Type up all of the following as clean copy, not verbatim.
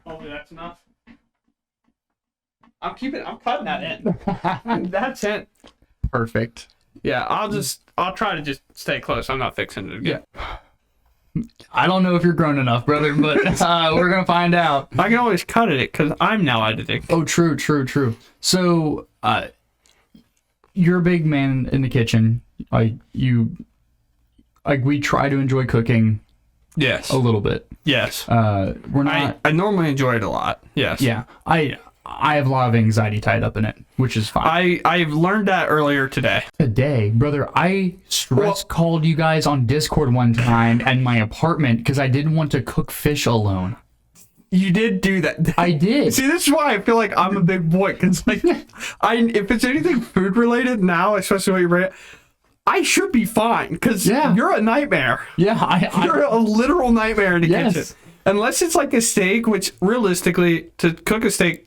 Hopefully that's enough. I'm cutting that in. That's it. Perfect. Yeah, I'll try to just stay close. I'm not fixing it again. Yeah. I don't know if you're grown enough, brother, but we're going to find out. I can always cut it because I'm now editing. Oh, true. So, you're a big man in the kitchen. We try to enjoy cooking. Yes. A little bit. Yes. We're not. I normally enjoy it a lot. Yes. Yeah. I have a lot of anxiety tied up in it, which is fine. I've learned that earlier today. Today, brother, I called you guys on Discord one time at my apartment because I didn't want to cook fish alone. You did do that. I did. See, this is why I feel like I'm a big boy. Because like, if it's anything food related now, especially when you're I should be fine because you're a nightmare. Yeah, you're a literal nightmare in the kitchen. Unless it's like a steak, which realistically, to cook a steak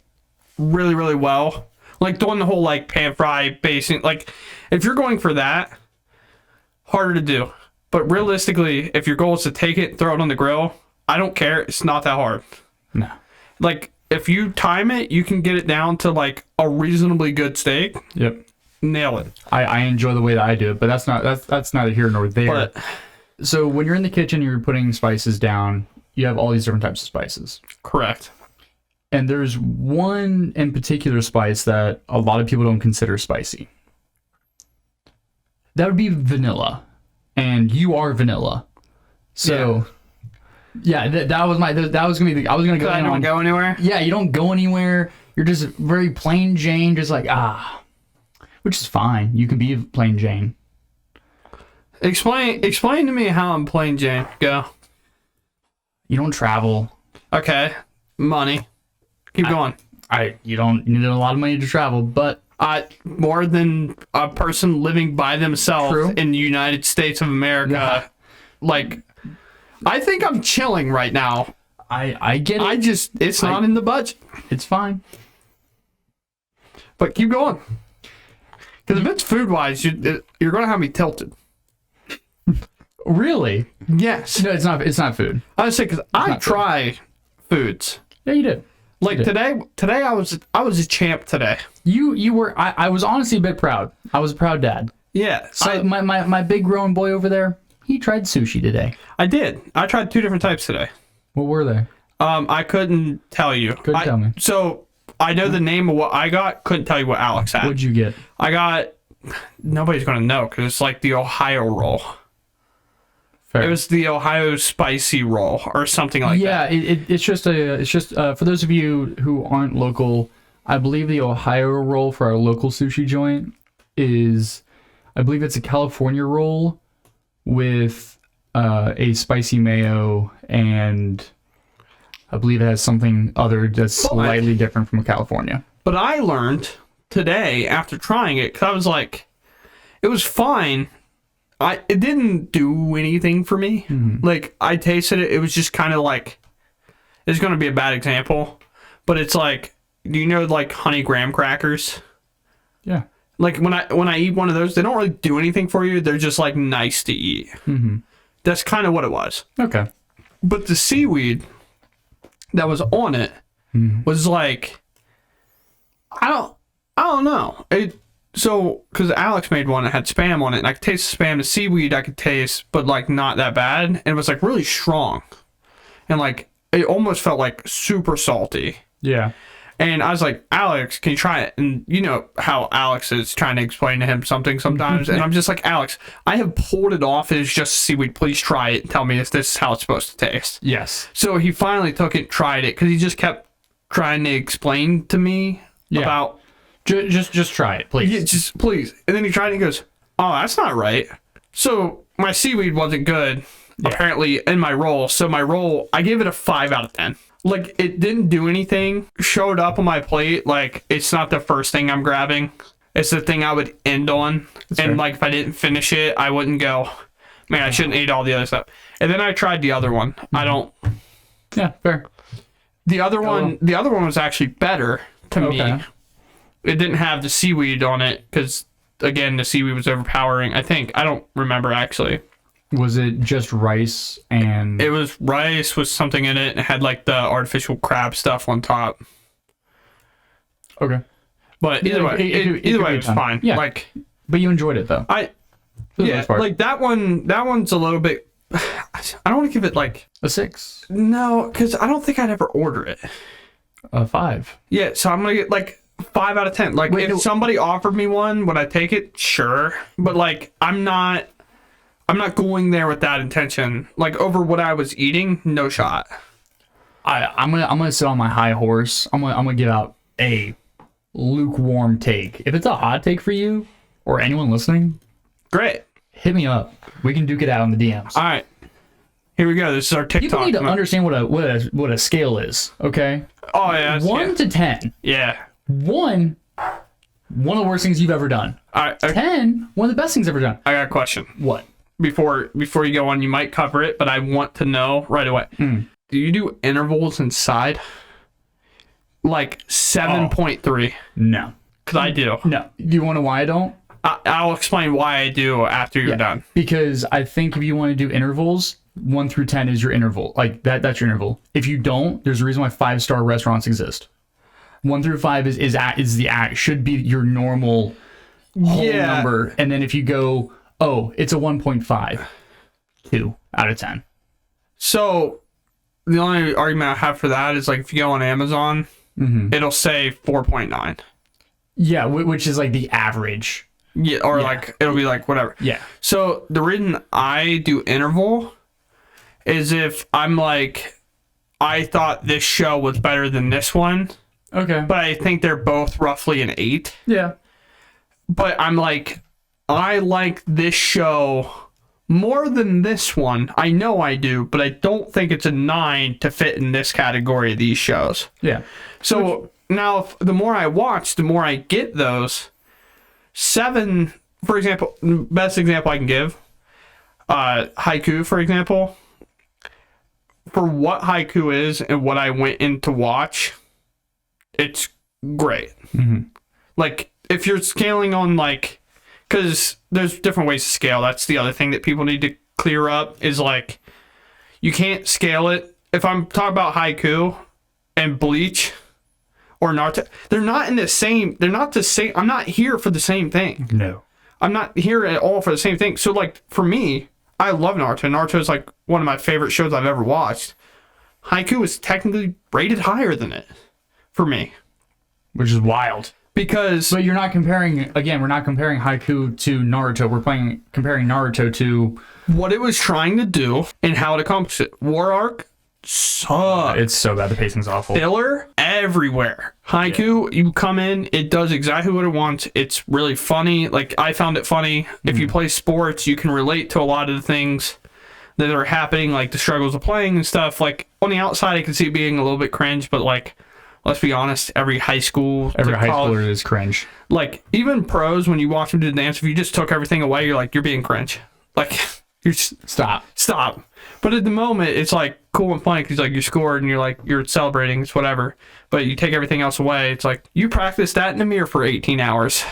really, really well, like doing the whole like pan fry basing, like if you're going for that, harder to do. But realistically, if your goal is to take it, throw it on the grill, I don't care. It's not that hard. No. Like if you time it, you can get it down to like a reasonably good steak. Yep. Nail it. I enjoy the way that I do it, but that's neither here nor there. But, so when you're in the kitchen, you're putting spices down. You have all these different types of spices. Correct. And there's one in particular spice that a lot of people don't consider spicy. That would be vanilla, and you are vanilla. So, that was gonna be. I was gonna go. I don't go anywhere. Yeah, you don't go anywhere. You're just very plain Jane, just like which is fine. You can be plain Jane. Explain to me how I'm plain Jane. Go. You don't travel. Okay. Money. Keep going. You don't need a lot of money to travel, but more than a person living by themselves in the United States of America. Yeah. Like, I think I'm chilling right now. I get it. It's not in the budget. It's fine. But keep going. Because if it's food-wise, you're going to have me tilted. Really? Yes. No, it's not. It's not food. I would say because I try foods. Yeah, you did. Like today I was a champ today. You were. I was honestly a bit proud. I was a proud dad. Yeah. So my big grown boy over there, he tried sushi today. I did. I tried 2 different types today. What were they? I couldn't tell you. Couldn't tell me. So I know the name of what I got. Couldn't tell you what Alex had. What'd you get? I got. Nobody's gonna know because it's like the Ohio roll. Fair. It was the Ohio spicy roll or something like that. Yeah, it's just for those of you who aren't local, I believe the Ohio roll for our local sushi joint is, I believe it's a California roll with a spicy mayo, and I believe it has something other that's slightly different from California. But I learned today after trying it, because I was like, it was fine. It didn't do anything for me. Mm-hmm. Like, I tasted it. It was just kind of like, it's going to be a bad example, but it's like, do you know, like, honey graham crackers? Yeah. Like, when I eat one of those, they don't really do anything for you. They're just, like, nice to eat. Mm-hmm. That's kind of what it was. Okay. But the seaweed that was on it was like, I don't know. So, because Alex made one that had Spam on it, and I could taste the Spam. The seaweed I could taste, but, like, not that bad. And it was, like, really strong. And, like, it almost felt, like, super salty. Yeah. And I was like, Alex, can you try it? And you know how Alex is trying to explain to him something sometimes. And I'm just like, Alex, I have pulled it off. It's just seaweed. Please try it and tell me if this is how it's supposed to taste. Yes. So he finally took it and tried it because he just kept trying to explain to me about... Just try it, please. Yeah, just please. And then he tried it and he goes, oh, that's not right. So my seaweed wasn't good, apparently, in my roll. So my roll, I gave it a 5 out of 10. Like, it didn't do anything. Showed up on my plate. Like, it's not the first thing I'm grabbing. It's the thing I would end on. That's fair. Like, if I didn't finish it, I wouldn't go, man, I shouldn't eat all the other stuff. And then I tried the other one. I don't... Yeah, fair. The other one was actually better to me. It didn't have the seaweed on it because, again, the seaweed was overpowering. I think. I don't remember, actually. Was it just rice and... It was rice with something in it, and it had like the artificial crab stuff on top. Okay. But either way, either way, it was fine. Yeah. Like, but you enjoyed it though. Yeah, like that one. That one's a little bit. I don't want to give it like a 6. No, because I don't think I'd ever order it. A 5. Yeah, so I'm gonna get like 5 out of 10. Like, if somebody offered me one, would I take it? Sure, but like I'm not going there with that intention. Like, over what I was eating, no shot. I'm gonna sit on my high horse. I'm gonna give out a lukewarm take. If it's a hot take for you or anyone listening, great. Hit me up. We can duke it out on the DMs. All right. Here we go. This is our TikTok. People need to understand what a scale is, okay? Oh yeah. 1 to 10. Yeah. 1 of the worst things you've ever done. 10, one of the best things ever done. I got a question. What? Before you go on, you might cover it, but I want to know right away. Do you do intervals inside? Like 7.3? No. Because I do. No. Do you want to know why I don't? I'll explain why I do after you're done. Because I think if you want to do intervals, 1 through 10 is your interval. Like that's your interval. If you don't, there's a reason why 5-star restaurants exist. 1 through 5 should be your normal whole number. And then if you go, it's a 1.5, 2 out of 10. So the only argument I have for that is, like, if you go on Amazon, it'll say 4.9. Yeah, which is like the average. Yeah, or like it'll be like whatever. Yeah. So the reason I do interval is if I'm like, I thought this show was better than this one. Okay. But I think they're both roughly an 8. Yeah. But I'm like, I like this show more than this one. I know I do, but I don't think it's a 9 to fit in this category of these shows. Yeah. So now, the more I watch, the more I get those. 7, for example, best example I can give, Haiku, for example. For what Haiku is and what I went in to watch, it's great. Like, if you're scaling on, like, because there's different ways to scale. That's the other thing that people need to clear up, is like, you can't scale it. If I'm talking about Haiku and Bleach or Naruto, they're not the same. I'm not here for the same thing. No. I'm not here at all for the same thing. So, like, for me, I love Naruto. Naruto is like one of my favorite shows I've ever watched. Haiku is technically rated higher than it for me. Which is wild. But you're not comparing, again, we're not comparing Haiku to Naruto. We're comparing Naruto to what it was trying to do and how it accomplished it. War Arc sucks. It's so bad. The pacing's awful. Filler everywhere. Haiku, you come in, it does exactly what it wants. It's really funny. Like, I found it funny. If you play sports, you can relate to a lot of the things that are happening, like the struggles of playing and stuff. Like, on the outside, I can see it being a little bit cringe, but, like, let's be honest, every high schooler is cringe. Like, even pros, when you watch them do the dance, if you just took everything away, you're like, you're being cringe. Like, you're stop. But at the moment, it's like cool and funny because, like, you scored and you're like, you're celebrating, it's whatever. But you take everything else away, it's like, you practiced that in the mirror for 18 hours.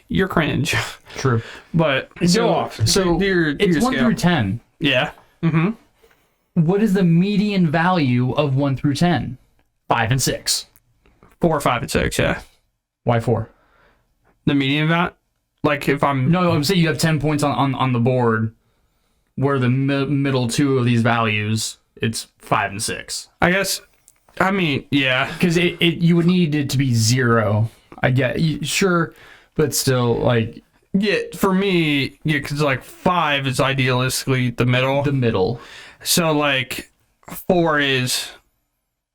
You're cringe. True. But go off. So it's 1 through 10. Yeah. What is the median value of 1 through 10? 5 and 6. 4, 5, and 6, yeah. Why 4? The median value? Like, if I'm... No, I'm saying you have 10 points on the board, where the middle 2 of these values, it's 5 and 6. I guess, I mean, yeah. Because you would need it to be 0. I get, sure, but still, like... Yeah, for me, yeah, because, like, 5 is idealistically the middle. The middle. So, like, 4 is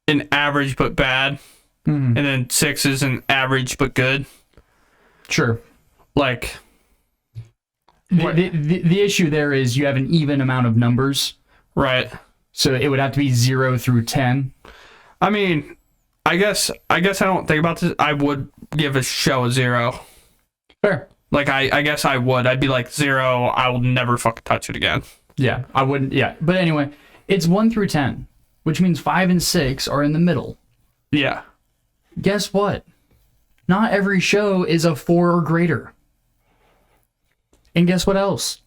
an average but bad. And then 6 is an average but good. Sure. Like, the issue there is you have an even amount of numbers. Right. So it would have to be 0 through 10. I mean, I guess I don't think about this. I would give a show a 0. Fair. Like, I guess I would. I'd be like, 0, I will never fucking touch it again. Yeah, I wouldn't. Yeah. But anyway, it's 1 through 10, which means 5 and 6 are in the middle. Yeah. Guess what? Not every show is a 4 or greater. And guess what else?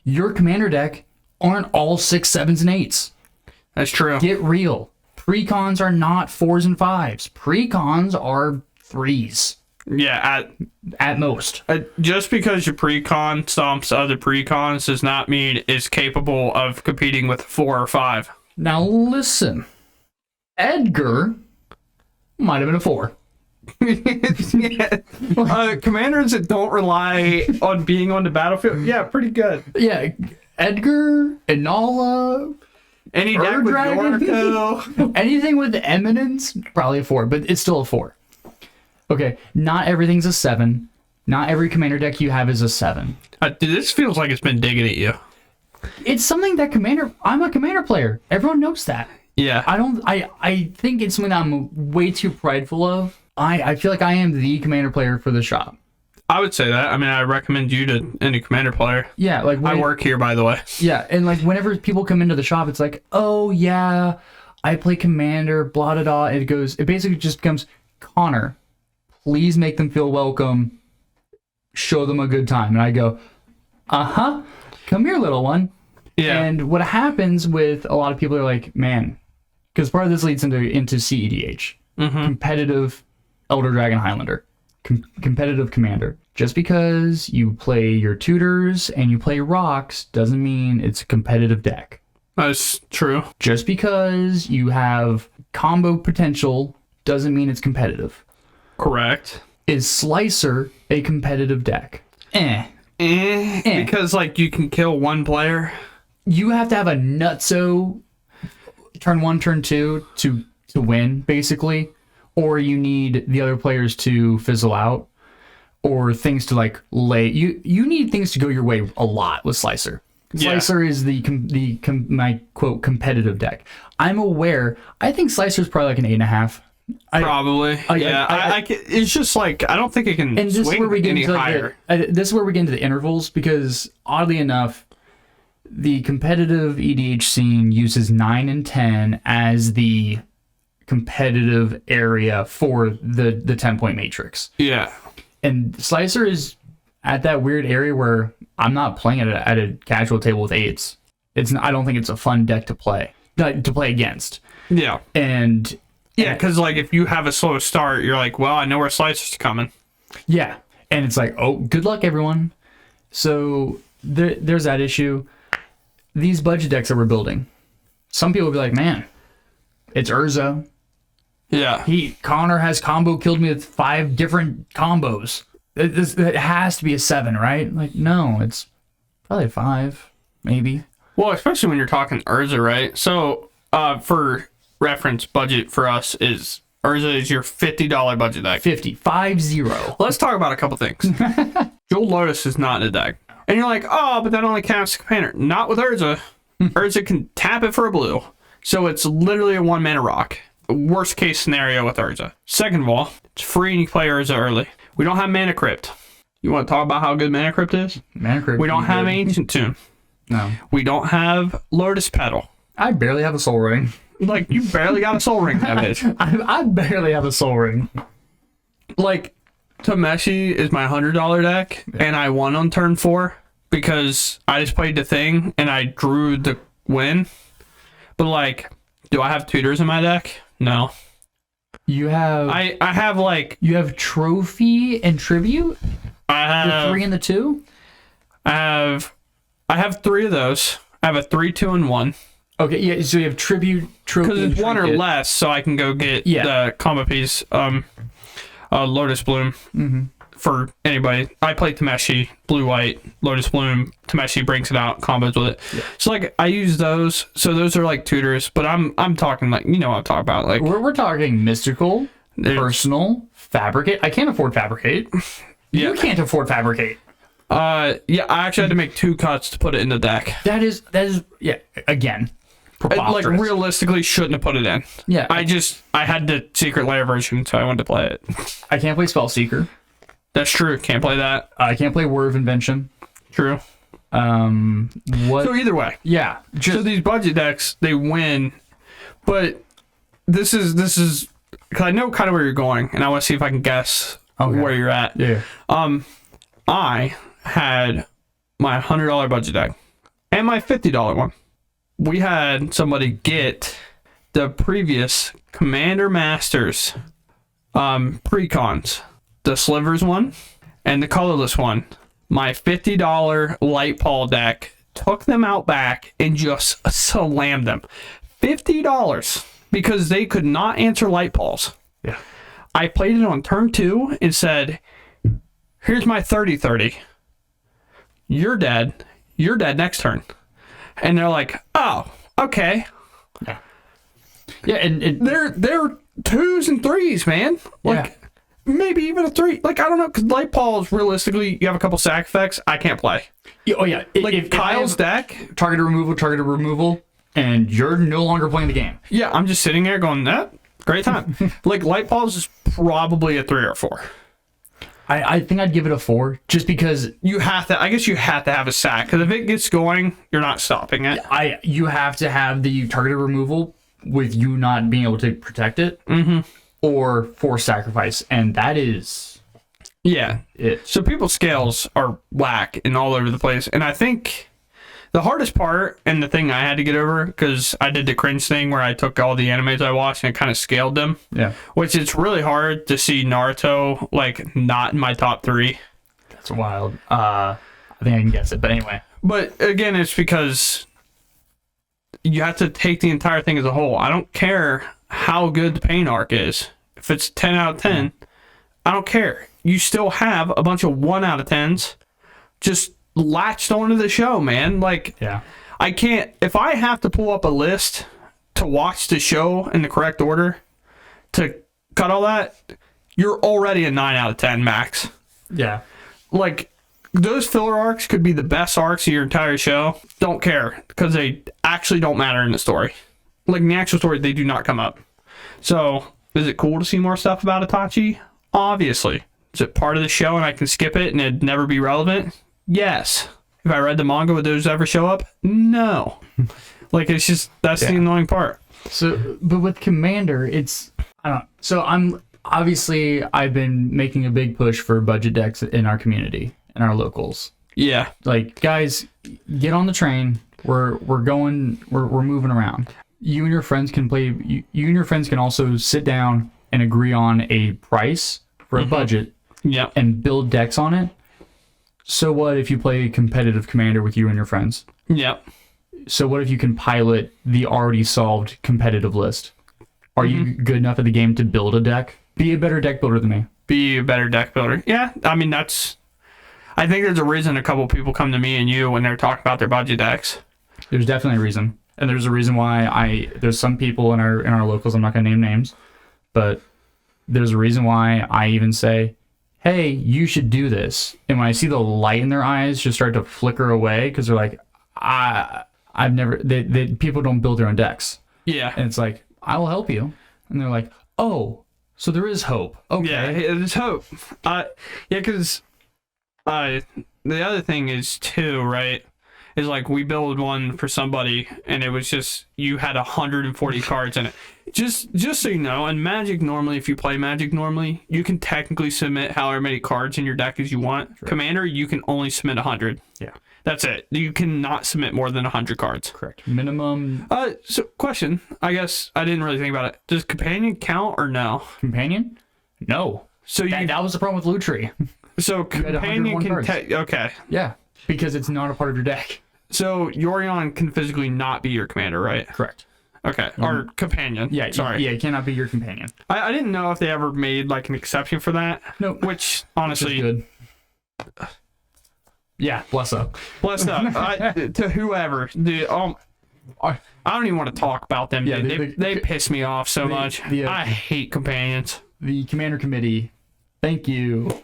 Your commander deck aren't all 6, 7s, and 8s. That's true. Get real. Precons are not 4s and 5s. Precons are 3s. Yeah, At most. just because your precon stomps other precons does not mean it's capable of competing with 4 or 5. Now listen. Edgar might have been a 4. Commanders that don't rely on being on the battlefield, yeah, pretty good. Yeah, Edgar, Inala, Any deck with Yorko. anything with Eminence, probably a 4, but it's still a 4. Okay, not everything's a 7. Not every commander deck you have is a 7. Dude, this feels like it's been digging at you. It's something that I'm a commander player. Everyone knows that. Yeah. I think it's something that I'm way too prideful of. I feel like I am the commander player for the shop. I would say that. I mean, I recommend you to any commander player. Yeah, like I work here, by the way. Yeah, and like whenever people come into the shop, it's like, oh yeah, I play commander, blah blah blah. It basically just becomes, Connor, please make them feel welcome, show them a good time. And I go, come here, little one. Yeah. And what happens with a lot of people are like, man, because part of this leads into CEDH, competitive Elder Dragon Highlander, competitive commander. Just because you play your tutors and you play rocks doesn't mean it's a competitive deck. That's true. Just because you have combo potential doesn't mean it's competitive. Correct. Is Slicer a competitive deck? Because, like, you can kill one player. You have to have a nutso turn 1, turn 2 to win, basically. Or you need the other players to fizzle out. Or things to, like, lay... You need things to go your way a lot with Slicer. Slicer is my, quote, competitive deck. I'm aware... I think Slicer's probably like an 8.5. Probably. It's just like, I don't think it can swing any higher. This is where we get into the intervals, because oddly enough, the competitive EDH scene uses 9 and 10 as the competitive area for the 10-point matrix. Yeah. And Slicer is at that weird area where I'm not playing it at a casual table with 8s. I don't think it's a fun deck to play against. Yeah. And... Yeah, because, like, if you have a slow start, you're like, well, I know where Slicer's coming. Yeah, and it's like, oh, good luck, everyone. So there's that issue. These budget decks that we're building, some people will be like, man, it's Urza. Yeah. Connor has combo killed me with 5 different combos. It has to be a 7, right? Like, no, it's probably a 5, maybe. Well, especially when you're talking Urza, right? So, for... reference budget for us is Urza is your $50 budget deck. 50. Let's talk about a couple things. Jewel Lotus is not in the deck. And you're like, oh, but that only counts commander. Not with Urza. Urza can tap it for a blue. So it's literally a 1-mana rock. Worst case scenario with Urza. Second of all, it's free and you play Urza early. We don't have Mana Crypt. You want to talk about how good Mana Crypt is? Mana Crypt. We don't have Ancient Tomb. No. We don't have Lotus Petal. I barely have a Soul Ring. Like, you barely got a Soul Ring, that bitch. I barely have a Soul Ring. Like, Tameshi is my $100 deck, and I won on turn 4 because I just played the thing and I drew the win. But, like, do I have tutors in my deck? No. You have... I have, like... You have Trophy and Tribute? I have... The 3 and the 2? I have 3 of those. I have a 3, 2, and 1. Okay, yeah, so you have Tribute, Trophy, because it's 1 or less, so I can go get the combo piece, Lotus Bloom, for anybody. I play Tameshi, Blue-White, Lotus Bloom, Tameshi brings it out, combos with it. Yeah. So, like, I use those, so those are, like, tutors, but I'm talking, like, you know what I'm talking about. Like, we're talking Mystical, Personal, Fabricate. I can't afford Fabricate. Yeah. You can't afford Fabricate. Yeah, I actually had to make 2 cuts to put it in the deck. That is, yeah, again... Like, realistically shouldn't have put it in. Yeah. I had the secret layer version, so I wanted to play it. I can't play Spellseeker. That's true. Can't play that. I can't play Word of Invention. True. What? So either way. Yeah. So these budget decks, they win, but this is because I know kind of where you're going, and I want to see if I can guess where you're at. Yeah. I had my $100 budget deck. and my $50 one. We had somebody get the previous Commander Masters precons, the slivers one and the colorless one. My $50 light Paul deck took them out back and just slammed them. $50 because they could not answer light Pauls. Yeah. I played it on turn 2 and said, here's my 30-30. You're dead. You're dead next turn. And they're like, oh, okay. Yeah. Yeah, and They're 2s and 3s, man. Like, maybe even a 3. Like, I don't know, because light Pauls, realistically, you have a couple sack effects. I can't play. Oh, yeah. Like, if Kyle's deck. Targeted removal, and you're no longer playing the game. Yeah, I'm just sitting there going, that great time. Like, light Pauls is probably a 3 or 4. I think I'd give it a 4, just because You have to, I guess you have to have a sack, because if it gets going, you're not stopping it. you have to have the targeted removal with you not being able to protect it, or force sacrifice, and that is Yeah. it. So people's scales are whack and all over the place. And I think the hardest part, and the thing I had to get over, because I did the cringe thing where I took all the animes I watched and kind of scaled them. Yeah, Which it's really hard to see Naruto, like, not in my top 3. that's wild. I think I can guess it, but anyway. But again, it's because you have to take the entire thing as a whole. I don't care how good the pain arc is. If it's 10 out of 10, I don't care. You still have a bunch of 1 out of 10s just latched onto the show, man. Like, Yeah. I can't, if I have to pull up a list to watch the show in the correct order to cut all that, you're already a 9 out of 10 max. Yeah. Like, those filler arcs could be the best arcs of your entire show. Don't care, because they actually don't matter in the story. Like, in the actual story, they do not come up. So, is it cool to see more stuff about Itachi? Obviously. Is it part of the show and I can skip it and it'd never be relevant? Yes. If I read the manga, would those ever show up? No. Like, it's just, that's the annoying part. So, but with Commander, it's, I don't know. So I've been making a big push for budget decks in our community, in our locals. Yeah. Like, guys, get on the train. We're moving around. You and your friends can play. You and your friends can also sit down and agree on a price for a budget. Yeah. And build decks on it. So what if you play competitive Commander with you and your friends? Yep. So what if you can pilot the already solved competitive list? Are you good enough at the game to build a deck? Be a better deck builder than me. Be a better deck builder. Yeah. I mean, I think there's a reason a couple people come to me and you when they're talking about their budget decks. There's definitely a reason. And there's a reason why there's some people in our locals, I'm not going to name names, but there's a reason why I even say, hey, you should do this. And when I see the light in their eyes just start to flicker away, because they're like, I've never, people don't build their own decks. Yeah. And it's like, I will help you. And they're like, oh, so there is hope. Okay. Yeah, there's hope. Yeah, because the other thing is, too, right, is like we build one for somebody and it was just, you had 140 cards in it. Just so you know, in Magic normally, if you play Magic normally, you can technically submit however many cards in your deck as you want. Sure. Commander, you can only submit 100. Yeah. That's it. You cannot submit more than 100 cards. Correct. Minimum. So question, I guess I didn't really think about it. Does Companion count or no? Companion? No. So that was the problem with Lutri. So Companion can okay. Yeah, because it's not a part of your deck. So Yorion can physically not be your commander, right? Correct. Okay, or companion. Yeah, sorry. Yeah, it cannot be your companion. I didn't know if they ever made like an exception for that. No. Which honestly, good. Yeah, bless up. Bless up to whoever. Dude, I don't even want to talk about them. Yeah, they piss me off so much. I hate companions. The commander committee. Thank you.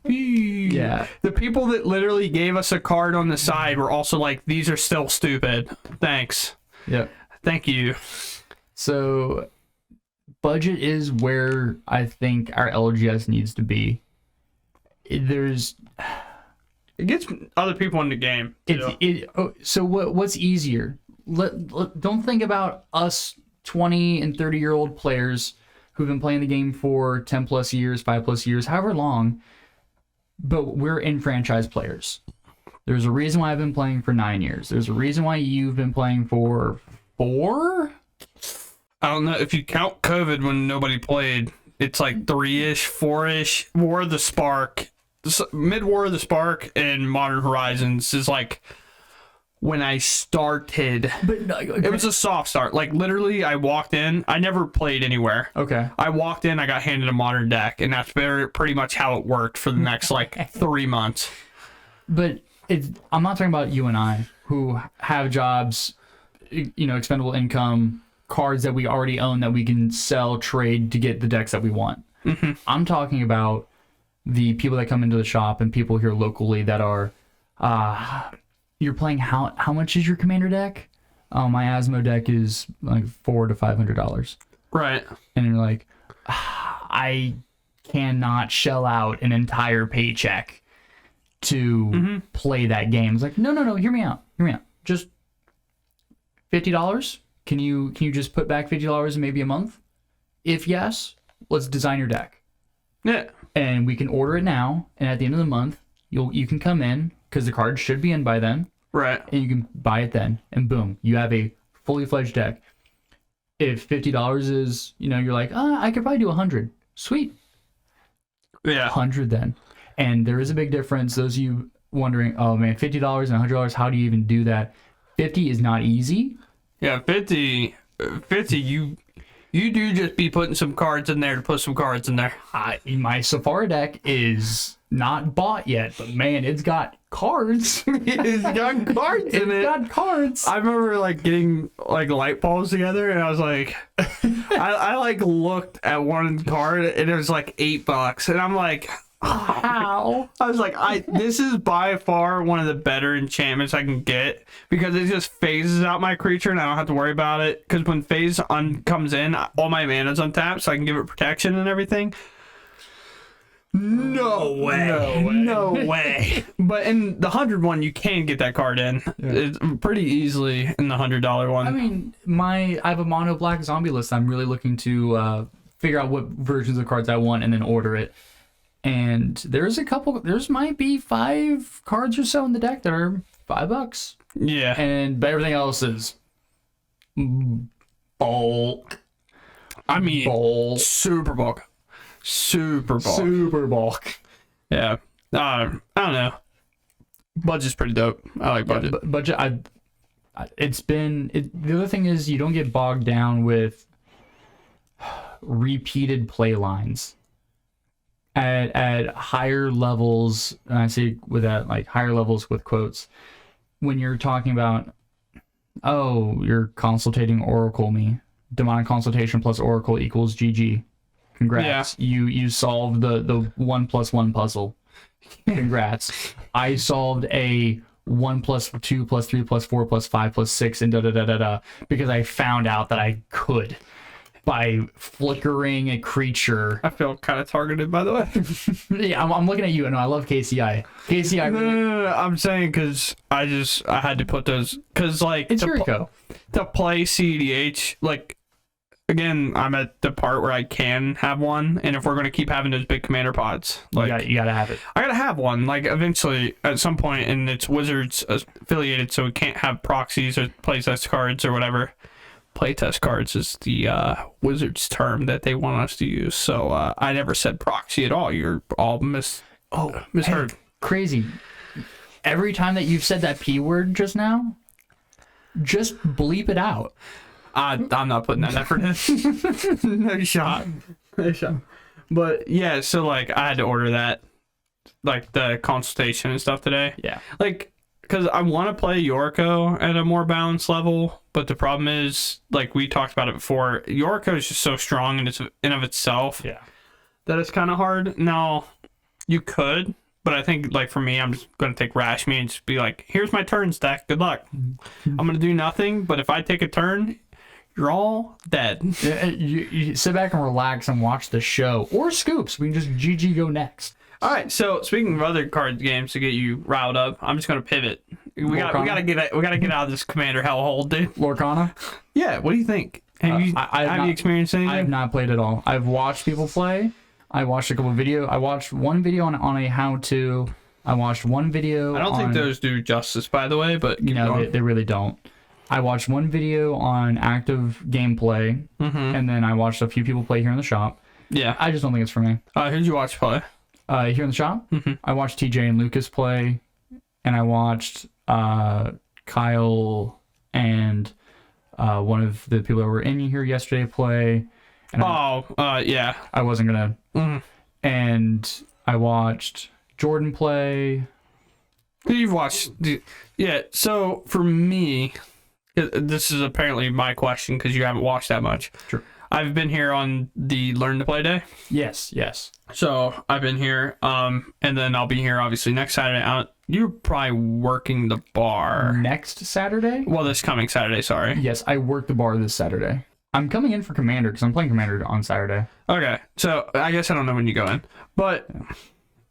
Yeah. The people that literally gave us a card on the side were also like, these are still stupid. Thanks. Yeah. Thank you. So, budget is where I think our LGS needs to be. It gets other people in the game. So what's easier? Don't think about us 20 and 30-year-old players who've been playing the game for 10 plus years, 5 plus years, however long, but we're enfranchised players. There's a reason why I've been playing for 9 years. There's a reason why you've been playing for 4? I don't know if you count COVID when nobody played. It's like 3-ish, 4-ish. War of the Spark, mid War of the Spark, and Modern Horizons is like when I started. But it was a soft start. Like literally, I walked in. I never played anywhere. Okay. I walked in. I got handed a modern deck, and that's pretty much how it worked for the next like 3 months. But I'm not talking about you and I who have jobs, expendable income, cards that we already own that we can sell, trade to get the decks that we want. Mm-hmm. I'm talking about the people that come into the shop and people here locally that are, you're playing, how much is your commander deck? Oh, my Asmo deck is like $400 to $500. Right. And you're like, I cannot shell out an entire paycheck to play that game. It's like, no, hear me out. Just $50. Can you just put back $50 in maybe a month? If yes, let's design your deck. Yeah. And we can order it now, and at the end of the month, you can come in because the cards should be in by then. Right. And you can buy it then, and boom, you have a fully fledged deck. If $50 is, you're like, I could probably do 100. Sweet. Yeah. 100 then. And there is a big difference. Those of you wondering, oh man, $50 and $100, how do you even do that? 50 is not easy. Yeah, 50, you do just be putting some cards in there to put some cards in there. My Safari deck is not bought yet, but man, it's got cards. It's got cards in it. It's got cards. I remember like getting like light bulbs together, and I was like, I like looked at one card, and it was like $8, and I'm like, how? I was like, this is by far one of the better enchantments I can get because it just phases out my creature and I don't have to worry about it. Because when phase comes in, all my mana's untapped, so I can give it protection and everything. No way. But in the 100 one, you can get that card in. Yeah. It's pretty easily in the $100 one. I mean, I have a mono black zombie list. I'm really looking to figure out what versions of cards I want and then order it. And there's might be 5 cards or so in the deck that are $5. Yeah. But everything else is bulk. I mean, super bulk. Yeah. I don't know. Budget's pretty dope. I like budget. Yeah, budget. The other thing is you don't get bogged down with repeated play lines. At higher levels, and I say with that, like higher levels with quotes, when you're talking about, you're consultating Oracle me. Demonic Consultation plus Oracle equals GG. Congrats. Yeah. You solved the 1+1 puzzle. Congrats. I solved a 1 plus 2 plus 3 plus 4 plus 5 plus 6 and because I found out that I could. By flickering a creature. I feel kind of targeted, by the way. Yeah, I'm looking at you, and I love KCI. KCI. No, I'm saying because I had to put those because like it's Yuriko. To play CEDH, like again, I'm at the part where I can have one, and if we're gonna keep having those big commander pods, like you gotta have it. I gotta have one, like eventually at some point, and it's Wizards affiliated, so we can't have proxies or playtest cards or whatever. Playtest cards is the Wizards term that they want us to use. So I never said proxy at all. You're all misheard. Hey, crazy. Every time that you've said that P word just now, just bleep it out. I'm not putting that effort in. No shot. But yeah, so like I had to order that, like the consultation and stuff today. Yeah. Like, because I want to play Yuriko at a more balanced level, but the problem is, like we talked about it before, Yuriko is just so strong in of itself. Yeah. That it's kind of hard. Now, you could, but I think like for me, I'm just gonna take Rash Me and just be like, here's my turn stack. Good luck. I'm gonna do nothing, but if I take a turn, you're all dead. You sit back and relax and watch the show or Scoops. We can just GG go next. All right, so speaking of other card games to get you riled up, I'm just gonna pivot. We gotta get out of this Commander hellhole, dude. Lorcana? Yeah. What do you think? Have you experienced anything? I have not played at all. I've watched people play. I watched a couple of videos. I watched one video on a how to I watched one video. I don't think those do justice, by the way, but they really don't. I watched one video on active gameplay, and then I watched a few people play here in the shop. Yeah. I just don't think it's for me. Who'd you watch play? Here in the shop, I watched TJ and Lucas play, and I watched Kyle and one of the people that were in here yesterday play. And yeah. I wasn't gonna. And I watched Jordan play. You've watched, yeah. So for me, this is apparently my question because you haven't watched that much. Sure. I've been here on the Learn to Play Day. Yes. So I've been here, and then I'll be here obviously next Saturday. You're probably working the bar next Saturday. Well, this coming Saturday. Sorry. Yes, I work the bar this Saturday. I'm coming in for Commander because I'm playing Commander on Saturday. Okay, so I guess I don't know when you go in, but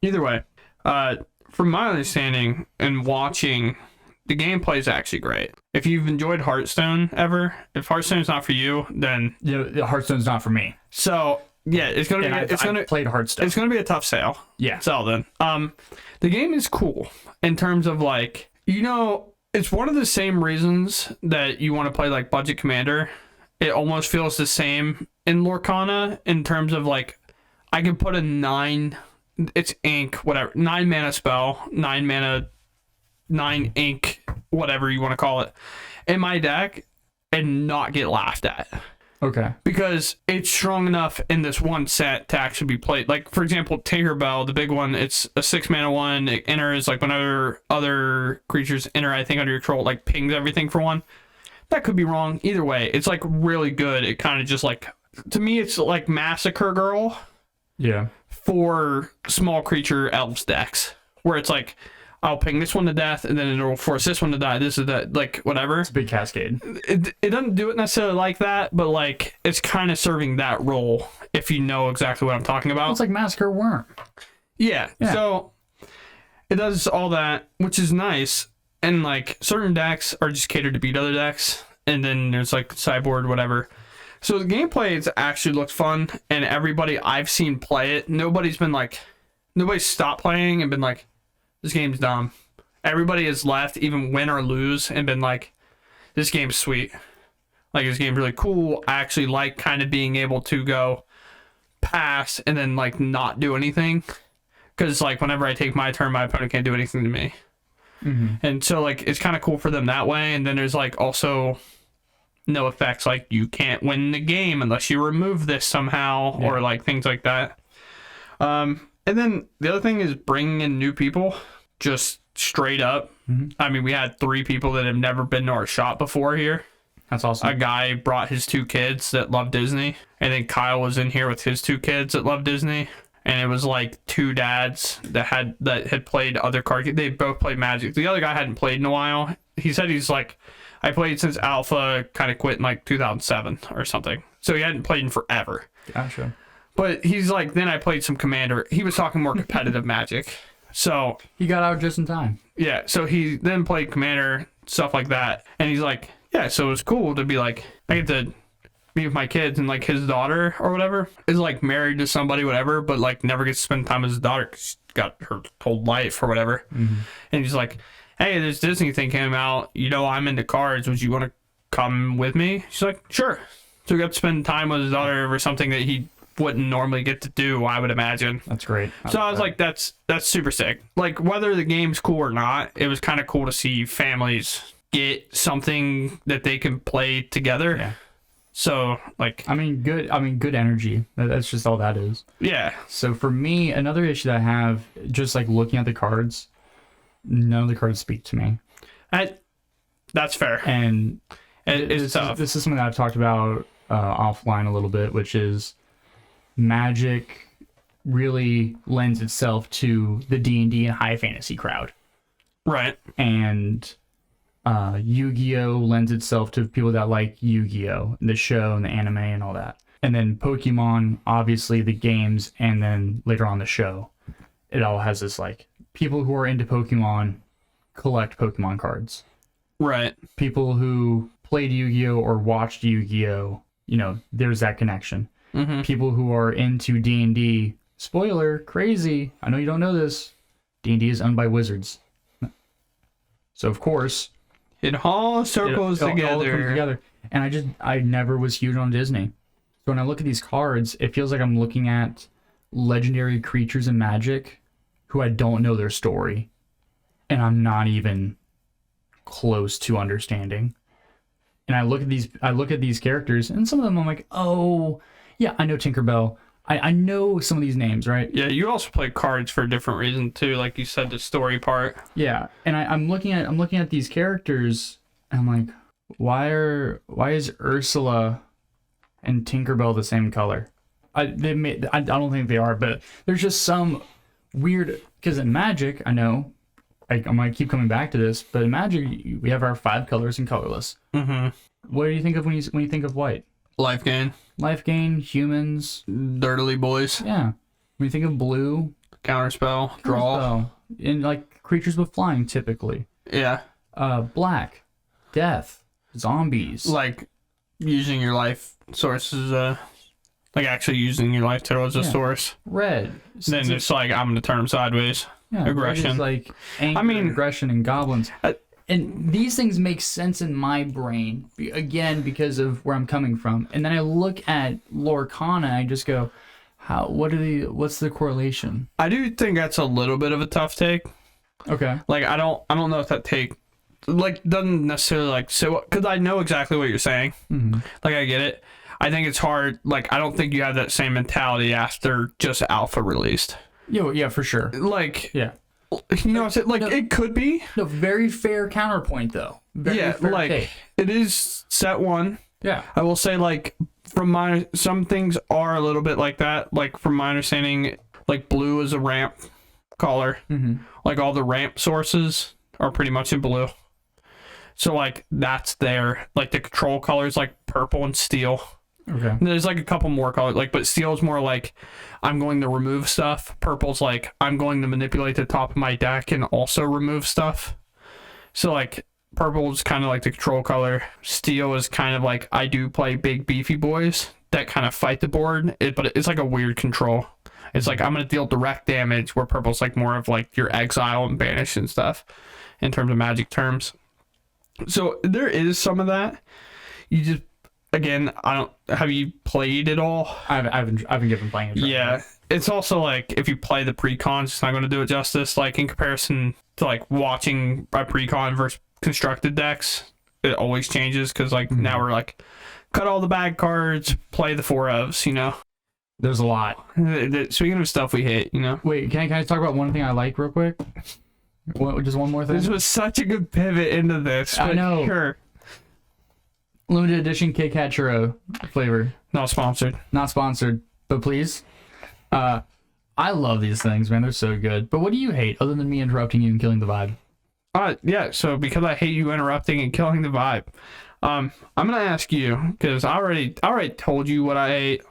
either way, from my understanding and watching, the gameplay is actually great. If you've enjoyed Hearthstone ever, if Hearthstone's not for you, then Hearthstone's not for me. So yeah, it's gonna be. I played Hearthstone. It's gonna be a tough sell. Yeah. Sell then. The game is cool in terms of like, it's one of the same reasons that you want to play like Budget Commander. It almost feels the same in Lorcana in terms of like, I can put a 9, it's ink, whatever, 9 mana spell, 9 mana, 9 ink, whatever you want to call it, in my deck and not get laughed at. Okay. Because it's strong enough in this one set to actually be played. Like, for example, Tinkerbell, the big one, it's a 6 mana one. It enters, like, whenever other creatures enter, I think, under your control, it, like, pings everything for 1. That could be wrong. Either way, it's, like, really good. It kind of just, like, to me, it's like Massacre Girl. Yeah. For small creature elves decks. Where it's like, I'll ping this one to death, and then it'll force this one to die. This is that, like, whatever. It's a big cascade. It doesn't do it necessarily like that, but, like, it's kind of serving that role, if you know exactly what I'm talking about. It's like Massacre Worm. Yeah. So, it does all that, which is nice. And, like, certain decks are just catered to beat other decks. And then there's, like, sideboard, whatever. So, the gameplay actually looks fun. And everybody I've seen play it, nobody's stopped playing and been like, this game's dumb. Everybody has left, even win or lose, and been like, this game's sweet. Like, this game's really cool. I actually like kind of being able to go pass and then, like, not do anything. Because, like, whenever I take my turn, my opponent can't do anything to me. And so, like, it's kind of cool for them that way. And then there's, like, also no effects. Like, you can't win the game unless you remove this somehow, or, like, things like that. And then the other thing is bringing in new people, just straight up. I mean, we had 3 people that have never been to our shop before here. That's awesome. A guy brought his 2 kids that love Disney, and then Kyle was in here with his 2 kids that love Disney. And it was like 2 dads that had played other card games. They both played Magic. The other guy hadn't played in a while. He said he's like, I played since Alpha, kind of quit in like 2007 or something. So he hadn't played in forever. Gotcha. But he's like, then I played some Commander. He was talking more competitive Magic. So he got out just in time. Yeah. So he then played Commander, stuff like that. And he's like, yeah, so it was cool to be like, I get to meet with my kids, and like his daughter or whatever is like married to somebody, whatever, but like never gets to spend time with his daughter because she's got her whole life or whatever. And he's like, hey, this Disney thing came out. I'm into cards. Would you want to come with me? She's like, sure. So we got to spend time with his daughter over something that he wouldn't normally get to do, I would imagine. That's great. So I was like, that's super sick. Like, whether the game's cool or not, it was kind of cool to see families get something that they can play together. Yeah. So, like, good energy. That's just all that is. Yeah. So for me, another issue that I have, just like looking at the cards, none of the cards speak to me. That's fair. And it's tough. This is something that I've talked about offline a little bit, which is Magic really lends itself to the D&D and high fantasy crowd. Right. And Yu-Gi-Oh! Lends itself to people that like Yu-Gi-Oh! The show and the anime and all that. And then Pokemon, obviously the games, and then later on the show. It all has this, like, people who are into Pokemon collect Pokemon cards. Right. People who played Yu-Gi-Oh! Or watched Yu-Gi-Oh! There's that connection. People who are into D&D, spoiler, crazy, I know you don't know this, D&D is owned by Wizards. So, of course, It all circles it all together. comes together. And I never was huge on Disney. So when I look at these cards, it feels like I'm looking at legendary creatures in Magic who I don't know their story. And I'm not even close to understanding. And I look at these characters, and some of them I'm like, oh, yeah, I know Tinkerbell. I know some of these names, right? Yeah, you also play cards for a different reason too, like you said, the story part. Yeah, and I'm looking at these characters, and I'm like, why is Ursula and Tinkerbell the same color? I don't think they are, but there's just some weird, because in Magic, I know, I might keep coming back to this, but in Magic we have our 5 colors and colorless. Mm-hmm. What do you think of when you think of white? Life gain. Life gain, humans. Dirtily boys. Yeah. When you think of blue, Counterspell. Draw. counterspell, and like creatures with flying typically. Yeah. Black, death, zombies. Like using your life source as like actually using your life total as a source. Red. Then it's like I'm gonna turn them sideways. Yeah, Aggression. red is like anger, aggression, and goblins. And these things make sense in my brain, again, because of where I'm coming from. And then I look at Lorcana, I just go, what's the correlation? I do think that's a little bit of a tough take. Okay. Like I don't know if that take like doesn't necessarily like so because I know exactly what you're saying. Mm-hmm. Like I get it. I think it's hard. Like I don't think you have that same mentality after just alpha released. Yeah, for sure. Like Yeah. you know what I'm saying? Like No. it could be. No, very fair counterpoint though. Very fair like take. it is set one. Yeah. I will say like some things are a little bit like that. Like from my understanding, like blue is a ramp color. Mm-hmm. Like all the ramp sources are pretty much in blue. So like that's there. Like the control colors like purple and steel. Okay. And there's like a couple more colors, like but steel is more like I'm going to remove stuff. Purple's like I'm going to manipulate the top of my deck and also remove stuff. So like purple is kind of like the control color. Steel is kind of like I do play big beefy boys that kind of fight the board. But it's like a weird control. It's like I'm gonna deal direct damage, where purple's like more of like your exile and banish and stuff in terms of Magic terms. So there is some of that. You just again, I don't. Have you played it all? I've been given playing it. Yeah, it's also like if you play the precons, it's not going to do it justice. Like in comparison to like watching a precon versus constructed decks, it always changes because like now we're like cut all the bad cards, play the 4 ofs. You know, There's a lot. Speaking of stuff we hate, you know. Wait, can I talk about one thing I like real quick? Just one more thing. This was such a good pivot into this. I know. Sure. Limited edition Kit Kat churro flavor. Not sponsored. Not sponsored, but please. I love these things, man. They're so good. But what do you hate other than me interrupting you and killing the vibe? Yeah, so because I hate you interrupting and killing the vibe, I'm gonna ask you, because I already told you what I hate.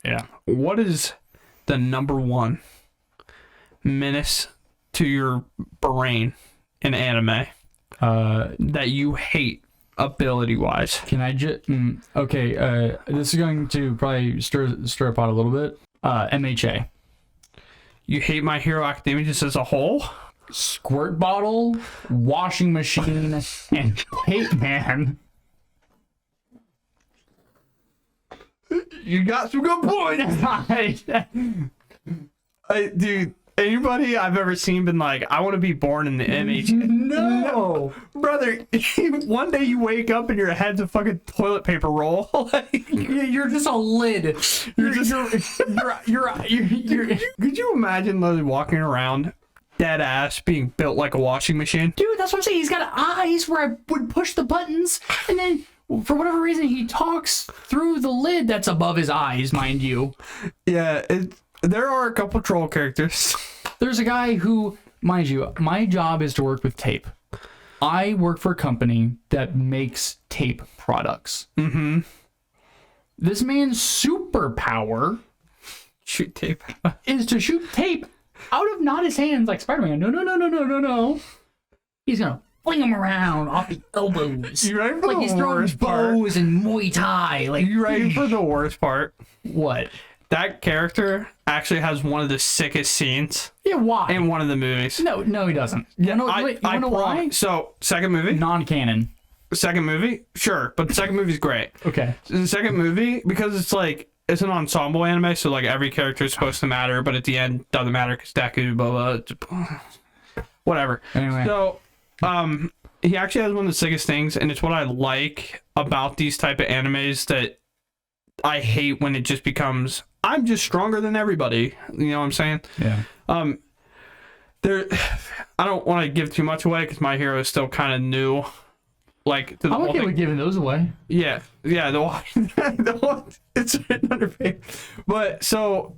Yeah. What is the number one menace to your brain in anime that you hate ability wise? Can I just... okay, this is going to probably stir a pot a little bit. MHA. You hate My Hero Academia just as a whole? Squirt bottle, washing machine, and tape man. You got some good points. Dude, anybody I've ever seen been like, I want to be born in the MHA. No. Brother, one day you wake up and your head's a fucking toilet paper roll. Like, You're just a lid. Could you imagine literally walking around dead ass being built like a washing machine? Dude, that's what I'm saying. He's got eyes where I would push the buttons, and then for whatever reason he talks through the lid that's above his eyes, mind you. Yeah, there are a couple troll characters. There's a guy who, mind you, my job is to work with tape. I work for a company that makes tape products. Mm-hmm. This man's superpower Shoot tape. is to shoot tape out of not his hands like Spider-Man. No. He's gonna fling him around off the elbows. You ready for like the he's throwing worst part? bows and Muay Thai. Like You ready for the worst part? what? that character actually has one of the sickest scenes Yeah, why? in one of the movies. No, he doesn't. You know why? So, second movie? Non-canon. Second movie? Sure, but the second movie's great. Okay. The second movie, because it's like, it's an ensemble anime, so like every character is supposed to matter, but at the end, doesn't matter because Deku, blah, blah, whatever. Anyway. So, he actually has one of the sickest things, and it's what I like about these type of animes that I hate when it just becomes, I'm just stronger than everybody. You know what I'm saying? Yeah. There, I don't want to give too much away because My Hero is still kind of new. Like, to the I'm whole okay thing. with giving those away. Yeah, the one, it's written on her face. But so,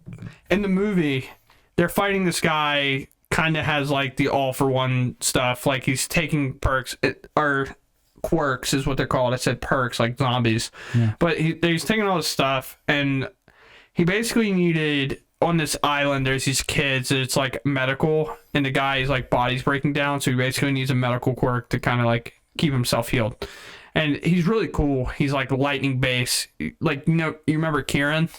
in the movie, they're fighting this guy. Kind of has like the all for one stuff. Like he's taking perks or quirks is what they're called. I said perks like zombies. Yeah. But he's taking all this stuff, and he basically needed on this island. There's these kids. And it's like medical, and the guy's like body's breaking down, so he basically needs a medical quirk to kind of like keep himself healed. And he's really cool. He's like lightning base. Like, you remember Kieran?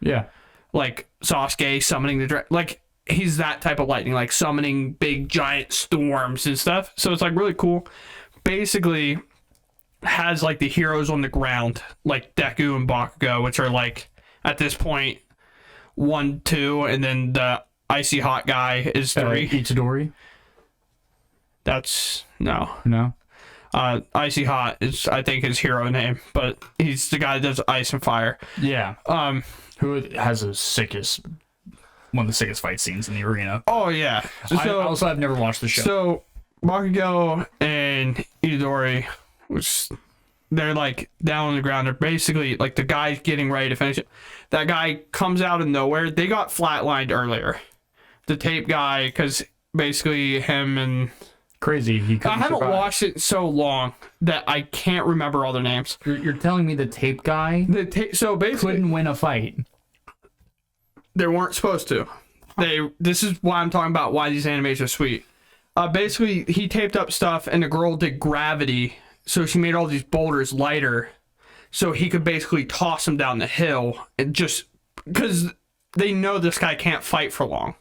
Yeah. Like Sasuke summoning the like he's that type of lightning, like summoning big giant storms and stuff. So it's like really cool. Basically has like the heroes on the ground, like Deku and Bakugo, which are like at this point 1, 2, and then the icy hot guy is 3. Itadori? That's no. Icy Hot is, I think, his hero name, but he's the guy that does ice and fire. Yeah. Who has one of the sickest fight scenes in the arena. Oh yeah. So I've never watched the show. So Bakugo and Itadori, which they're like down on the ground. They're basically like the guy's getting ready to finish it. That guy comes out of nowhere. They got flatlined earlier. The tape guy, because basically him and Crazy. I haven't watched it in so long that I can't remember all their names. You're telling me the tape guy So basically couldn't win a fight. they weren't supposed to. This is why I'm talking about why these animes are sweet. Basically, he taped up stuff, and the girl did gravity, so she made all these boulders lighter, so he could basically toss them down the hill, and just because they know this guy can't fight for long.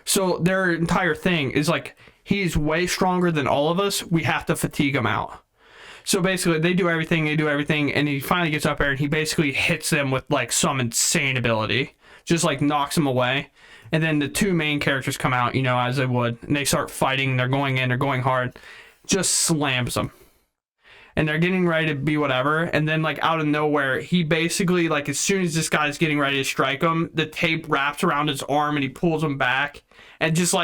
So their entire thing is like, he's way stronger than all of us. We have to fatigue him out. So basically, they do everything, and he finally gets up there, and he basically hits them with like some insane ability. Just like knocks them away. And then the two main characters come out, as they would, and they start fighting. They're going in, they're going hard. Just slams them. And they're getting ready to be whatever. And then like out of nowhere, he basically, like as soon as this guy's getting ready to strike him, the tape wraps around his arm and he pulls him back. And just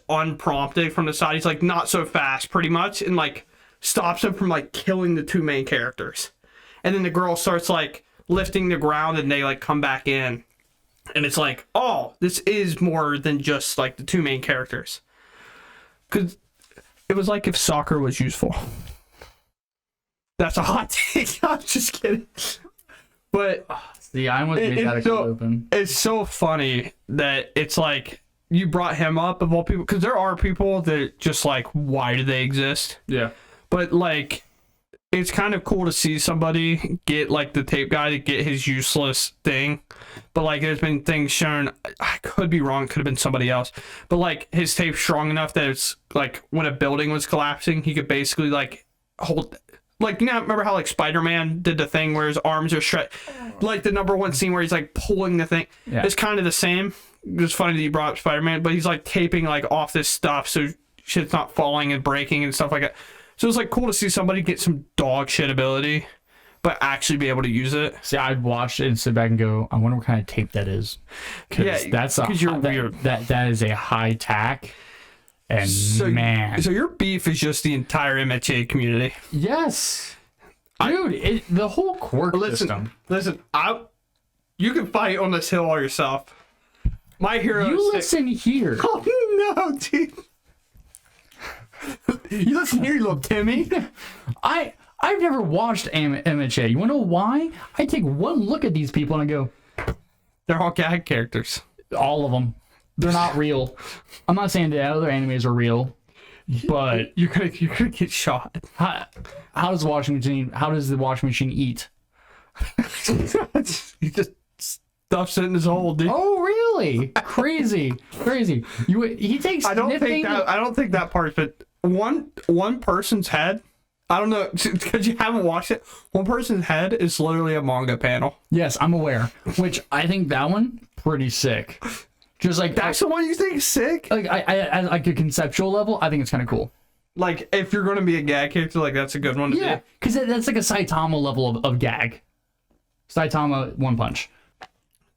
unprompted from the side, he's like not so fast pretty much, and like stops him from like killing the two main characters. And then the girl starts like lifting the ground, and they like come back in, and it's like, oh, this is more than just like the two main characters, because it was like if soccer was useful. That's a hot take. I'm just kidding. But See, I almost made that open. It's so funny that it's like you brought him up of all people, because there are people that just like, why do they exist? Yeah. But like, it's kind of cool to see somebody get like the tape guy to get his useless thing. But like, there's been things shown, I could be wrong, could have been somebody else, but like his tape's strong enough that it's like when a building was collapsing, he could basically like hold, like, remember how like Spider-Man did the thing where his arms are stretched, like the #1 scene where he's like pulling the thing. Yeah. It's kind of the same. It's funny that you brought up Spider-Man, but he's like taping like off this stuff so shit's not falling and breaking and stuff like that. So it's like cool to see somebody get some dog shit ability, but actually be able to use it. See, I'd watch it and sit back and go, I wonder what kind of tape that is. Because you're weird. That is a high tack. And so your beef is just the entire MHA community. Yes. Dude, the whole quirk system. Listen, you can fight on this hill all yourself. My hero. You listen here. Oh no, dude. You listen here, you little Timmy. I've never watched MHA. You wanna know why? I take one look at these people and I go, they're all gag characters. All of them. They're not real. I'm not saying that other animes are real, but you're gonna get shot. How does the washing machine eat? You just stuffs it in his hole, dude. Oh, really? Crazy. He takes I don't sniffing. think that part, but one person's head. I don't know, because you haven't watched it. One person's head is literally a manga panel. Yes, I'm aware. Which I think that one pretty sick. Just like That's the one you think is sick? like I at like a conceptual level, I think it's kind of cool. Like, if you're going to be a gag character, like, that's a good one to Yeah, do. because that's like a Saitama level of gag. Saitama One Punch.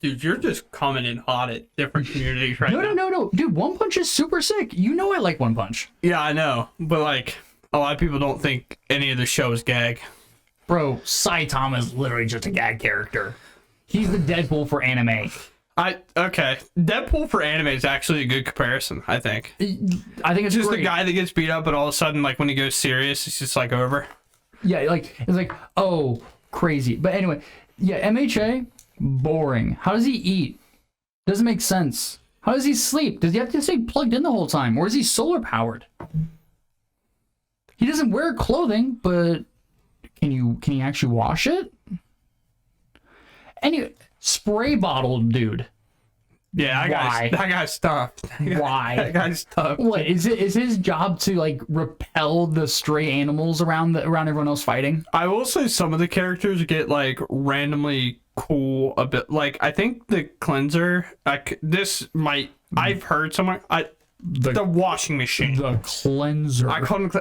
Dude, you're just coming in hot at different communities right now. No. Dude, One Punch is super sick. You know I like One Punch. Yeah, I know. But, like, a lot of people don't think any of the show is gag. Bro, Saitama is literally just a gag character. He's the Deadpool for anime. Okay. Deadpool for anime is actually a good comparison, I think. I think it's Just great. the guy that gets beat up, but all of a sudden, like, when he goes serious, it's just, like, over. Yeah, like, it's like, oh, crazy. But anyway, yeah, MHA, boring. How does he eat? Doesn't make sense. How does he sleep? Does he have to stay plugged in the whole time? Or is he solar powered? He doesn't wear clothing, but can he actually wash it? Anyway, spray bottle dude. Yeah, that guy's tough. Why? That guy's tough. What is his job to like repel the stray animals around everyone else fighting? I will say some of the characters get like randomly cool a bit. Like I think the cleanser. I've heard somewhere. The washing machine. The cleanser. I call him.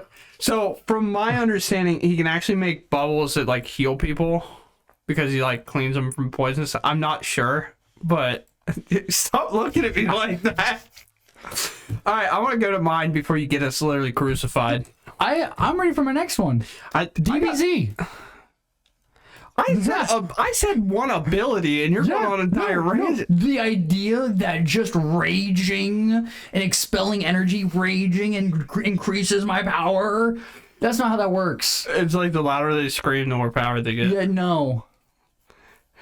So from my understanding, he can actually make bubbles that like heal people because he like cleans them from poison. I'm not sure, but stop looking at me like that. All right, I want to go to mine before you get us literally crucified. I'm ready for my next one. DBZ. I said one ability, and you're going on an entire range. The idea that just raging and expelling energy, raging and increases my power. That's not how that works. It's like the louder they scream, the more power they get. Yeah, no.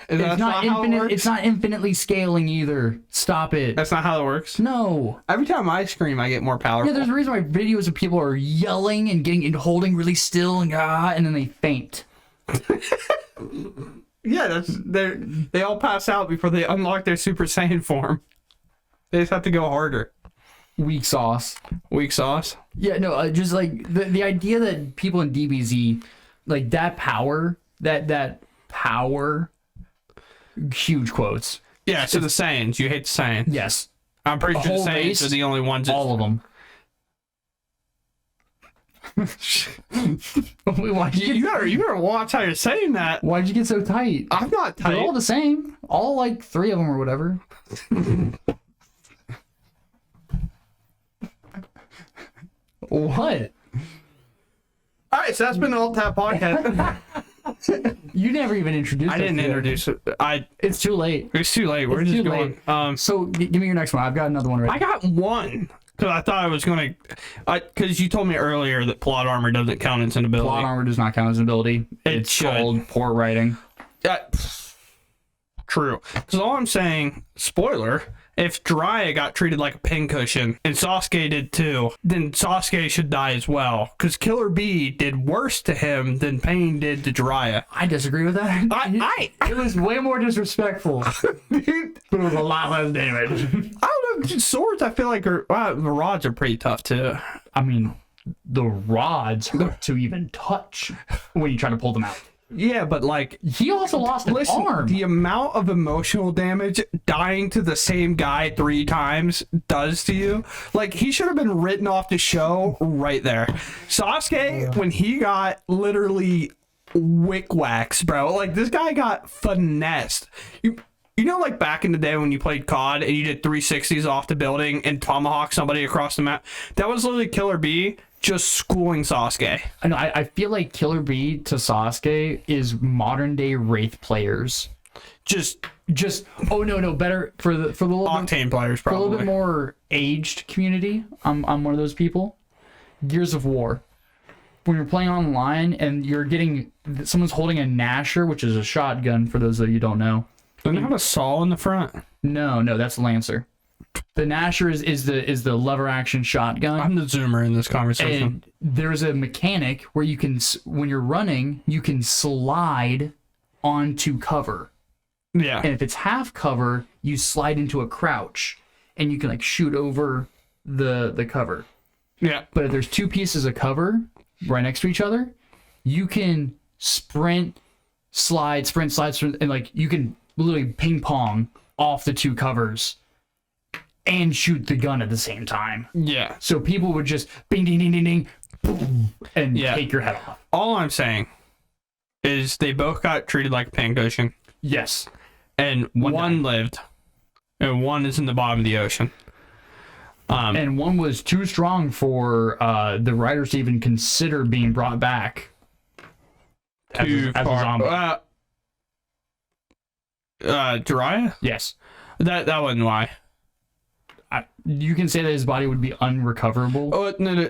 It's not infinite. how it works? It's not infinitely scaling either. Stop it. That's not how it works. No. Every time I scream, I get more powerful. Yeah, there's a reason why videos of people are yelling and getting and holding really still and then they faint. Yeah, they all pass out before they unlock their Super Saiyan form. They just have to go harder. Weak sauce. Weak sauce. Yeah, no, just like the idea that people in DBZ like that power, huge quotes. Yeah, so the Saiyans. You hate the Saiyans. Yes. I'm pretty sure the whole Saiyans race, are the only ones. All of them. Why'd You better watch how you're saying that. Why'd you get so tight? I'm not tight. They're all the same. All like 3 of them or whatever. What? All right, so that's been the Alt Tap Podcast. You never even introduced. I didn't introduce it. It's too late. It's too late. We're It's just too going. So give me your next one. I've got another one ready. I got one because I thought I was gonna. Because you told me earlier that plot armor doesn't count as an ability. Plot armor does not count as an ability. It's should. called poor writing. True. So all I'm saying, spoiler, if Jiraiya got treated like a pincushion and Sasuke did too, then Sasuke should die as well. Because Killer Bee did worse to him than Pain did to Jiraiya. I disagree with that. It was way more disrespectful. But it was a lot less damage. I don't know. Swords, I feel like the rods are pretty tough too. I mean, the rods hurt to even touch when you try to pull them out. Yeah, but like, He also lost an arm. the amount of emotional damage dying to the same guy 3 times does to you, like, he should have been written off the show right there. Sasuke, when he got literally wick-waxed, bro, like, this guy got finessed. You know, like, back in the day when you played COD and you did 360s off the building and tomahawk somebody across the map? That was literally Killer Bee just schooling Sasuke. I know. I feel like Killer Bee to Sasuke is modern day Wraith players. Just no better for the little Octane players, for a probably. little bit more aged community. I'm one of those people. Gears of War. When you're playing online and someone's holding a Nasher, which is a shotgun for those of you who don't know. Doesn't it have a saw in the front? No, that's Lancer. The Nasher is the lever action shotgun. I'm the zoomer in this conversation. And there's a mechanic where when you're running, you can slide onto cover. Yeah. And if it's half cover, you slide into a crouch, and you can like shoot over the cover. Yeah. But if there's 2 pieces of cover right next to each other, you can sprint, slide, and like you can literally ping pong off the 2 covers and shoot the gun at the same time. Yeah. So people would just bing, ding, ding, ding, ding, boom, and take your head off. All I'm saying is they both got treated like a pincushion. Yes. And one lived, and one is in the bottom of the ocean. And one was too strong for the writers to even consider being brought back as a zombie. Jiraiya? Yes. That wasn't why. You can say that his body would be unrecoverable. Oh no,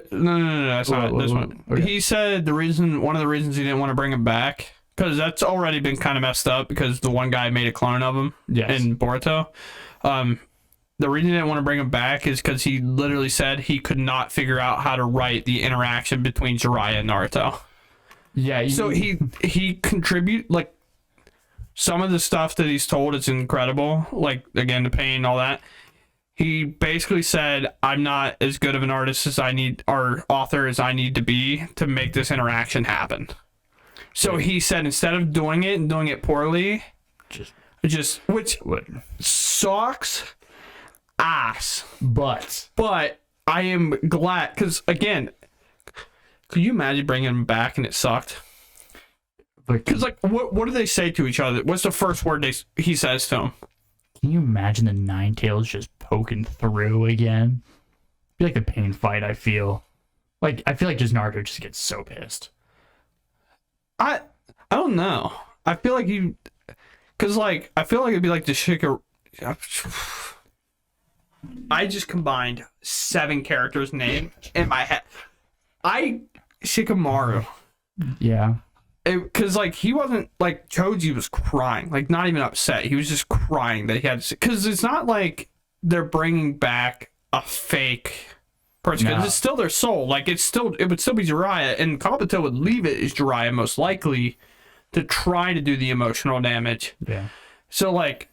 that's not this one. Okay. He said one of the reasons he didn't want to bring him back, because that's already been kind of messed up because the one guy made a clone of him in Boruto. The reason he didn't want to bring him back is because he literally said he could not figure out how to write the interaction between Jiraiya and Naruto. Yeah. So he contribute like some of the stuff that he's told is incredible. Like again, the pain, all that. He basically said, "I'm not as good of an artist as I need, or author as I need to be to make this interaction happen." So he said instead of doing it and doing it poorly, just which sucks ass. But I am glad, because again, could you imagine bringing him back and it sucked? Because like, what do they say to each other? What's the first word he says to him? Can you imagine the Nine Tails just poking through again? Be like the pain fight. I feel like just Naruto just gets so pissed. I don't know. I feel like because like I feel like it'd be like the Shikamaru. I just combined 7 characters' name in my head. Shikamaru. Yeah. Because like he wasn't like Choji was crying, like not even upset. He was just crying that he had to. Because it's not like they're bringing back a fake person. Because it's still their soul. Like it would still be Jiraiya, and Kabuto would leave it as Jiraiya most likely to try to do the emotional damage. Yeah. So like,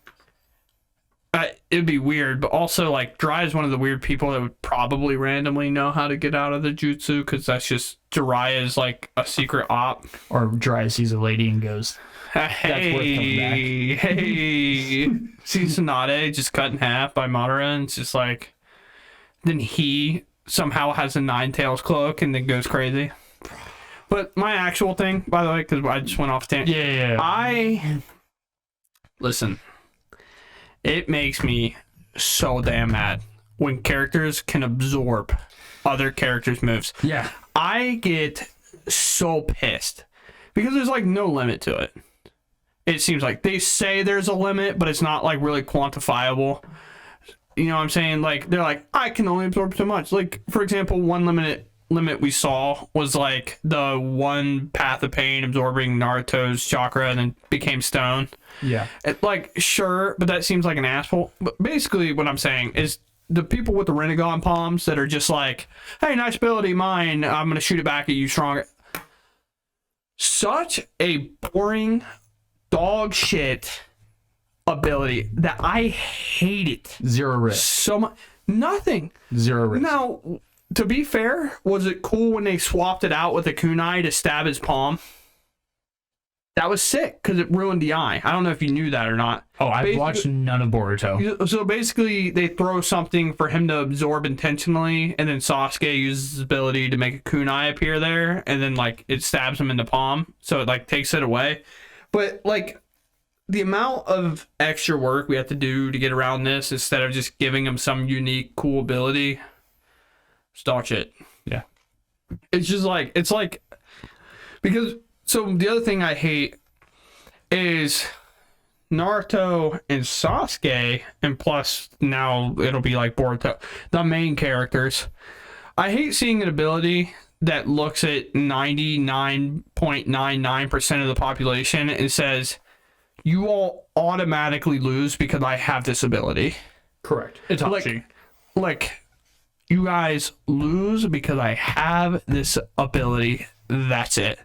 it'd be weird, but also like Jiraiya is one of the weird people that would probably randomly know how to get out of the jutsu, because that's just Jiraiya is like a secret op. Or Jiraiya sees a lady and goes, Hey, sees Tsunade just cut in half by Madara, and it's just like, then he somehow has a Nine Tails cloak and then goes crazy. But my actual thing, by the way, because I just went off tangent. Yeah. Listen, it makes me so damn mad when characters can absorb other characters' moves. Yeah. I get so pissed because there's like no limit to it. It seems like they say there's a limit, but it's not like really quantifiable. You know what I'm saying? Like they're like, I can only absorb so much. Like for example, one limit we saw was like the one path of pain absorbing Naruto's chakra and then became stone. Yeah. Like sure, but that seems like an asshole. But basically what I'm saying is the people with the Renegon palms that are just like, hey, nice ability, mine, I'm gonna shoot it back at you stronger. Such a boring dog shit ability that I hate it. 0 risk. So much. Nothing. 0 risk. Now, to be fair, was it cool when they swapped it out with a kunai to stab his palm? That was sick because it ruined the eye. I don't know if you knew that or not. Oh, I've watched none of Boruto. So basically, they throw something for him to absorb intentionally, and then Sasuke uses his ability to make a kunai appear there, and then like it stabs him in the palm, so it like takes it away. But like the amount of extra work we have to do to get around this instead of just giving him some unique cool ability, it's dog shit. Yeah. It's just like, it's like, because, so the other thing I hate is Naruto and Sasuke, and plus now it'll be like Boruto, the main characters. I hate seeing an ability that looks at 99.99% of the population and says, you all automatically lose because I have this ability. Correct. Itachi. Like, you guys lose because I have this ability. That's it.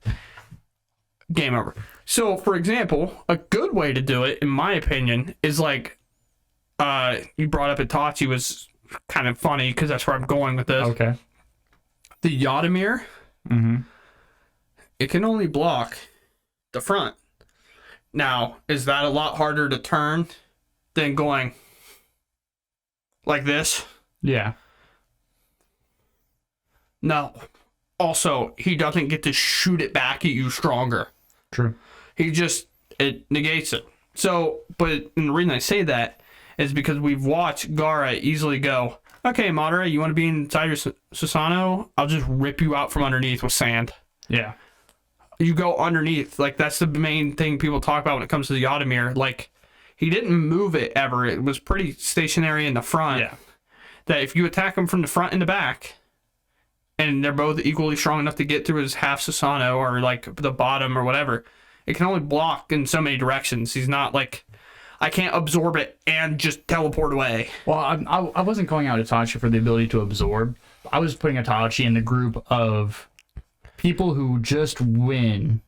game over. So, for example, a good way to do it, in my opinion, is like you brought up Itachi was kind of funny because that's where I'm going with this. Okay. The Yotamir, it can only block the front. Now, is that a lot harder to turn than going like this? Yeah. No. Also, he doesn't get to shoot it back at you stronger. True. It negates it. So, but and the reason I say that is because we've watched Gaara easily go, okay, Madara, you want to be inside your Susanoo? I'll just rip you out from underneath with sand. Yeah. You go underneath. Like, that's the main thing people talk about when it comes to the Yotamir. Like, he didn't move it ever. It was pretty stationary in the front. Yeah. That if you attack him from the front and the back, and they're both equally strong enough to get through his half Susanoo or like the bottom or whatever, it can only block in so many directions. He's not like, I can't absorb it and just teleport away. Well, I wasn't calling out Itachi for the ability to absorb. I was putting Itachi in the group of people who just win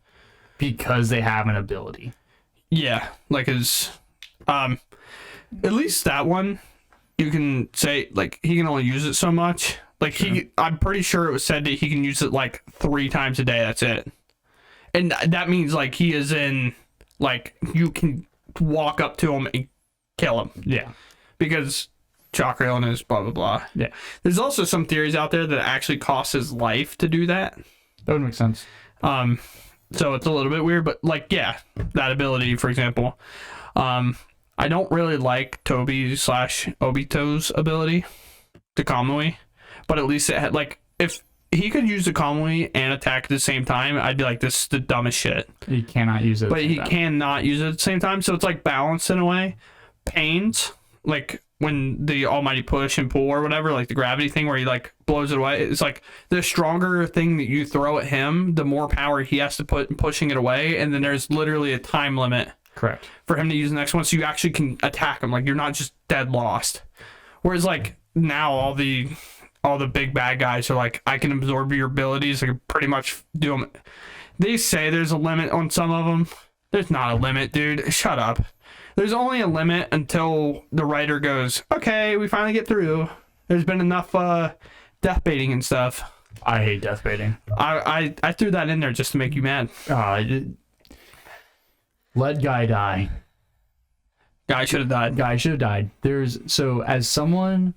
because they have an ability. Yeah, like his, at least that one, you can say like he can only use it so much. Like I'm pretty sure it was said that he can use it like 3 times a day. That's it. And that means like he is in, like you can walk up to him and kill him. Yeah. Because chakra illness, blah, blah, blah. Yeah. There's also some theories out there that it actually costs his life to do that. That would make sense. So it's a little bit weird, but like, yeah, that ability, for example. I don't really like Toby/Obito's ability, the Kamui, but at least it had, like, if he could use the Kamui and attack at the same time, I'd be like, this is the dumbest shit. He cannot use it. But he cannot use it at the same time, so it's like balanced in a way. Pains, like when the almighty push and pull or whatever, like the gravity thing where he like blows it away, it's like the stronger thing that you throw at him, the more power he has to put in pushing it away, and then there's literally a time limit. Correct. For him to use the next one, so you actually can attack him. Like, you're not just dead lost. Whereas like now all the big bad guys are like, I can absorb your abilities. I can pretty much do them. They say there's a limit on some of them. There's not a limit, dude. Shut up. There's only a limit until the writer goes, okay, we finally get through. There's been enough death baiting and stuff. I hate death baiting. I threw that in there just to make you mad. Let Guy die. Guy should have died. Guy should have died. So as someone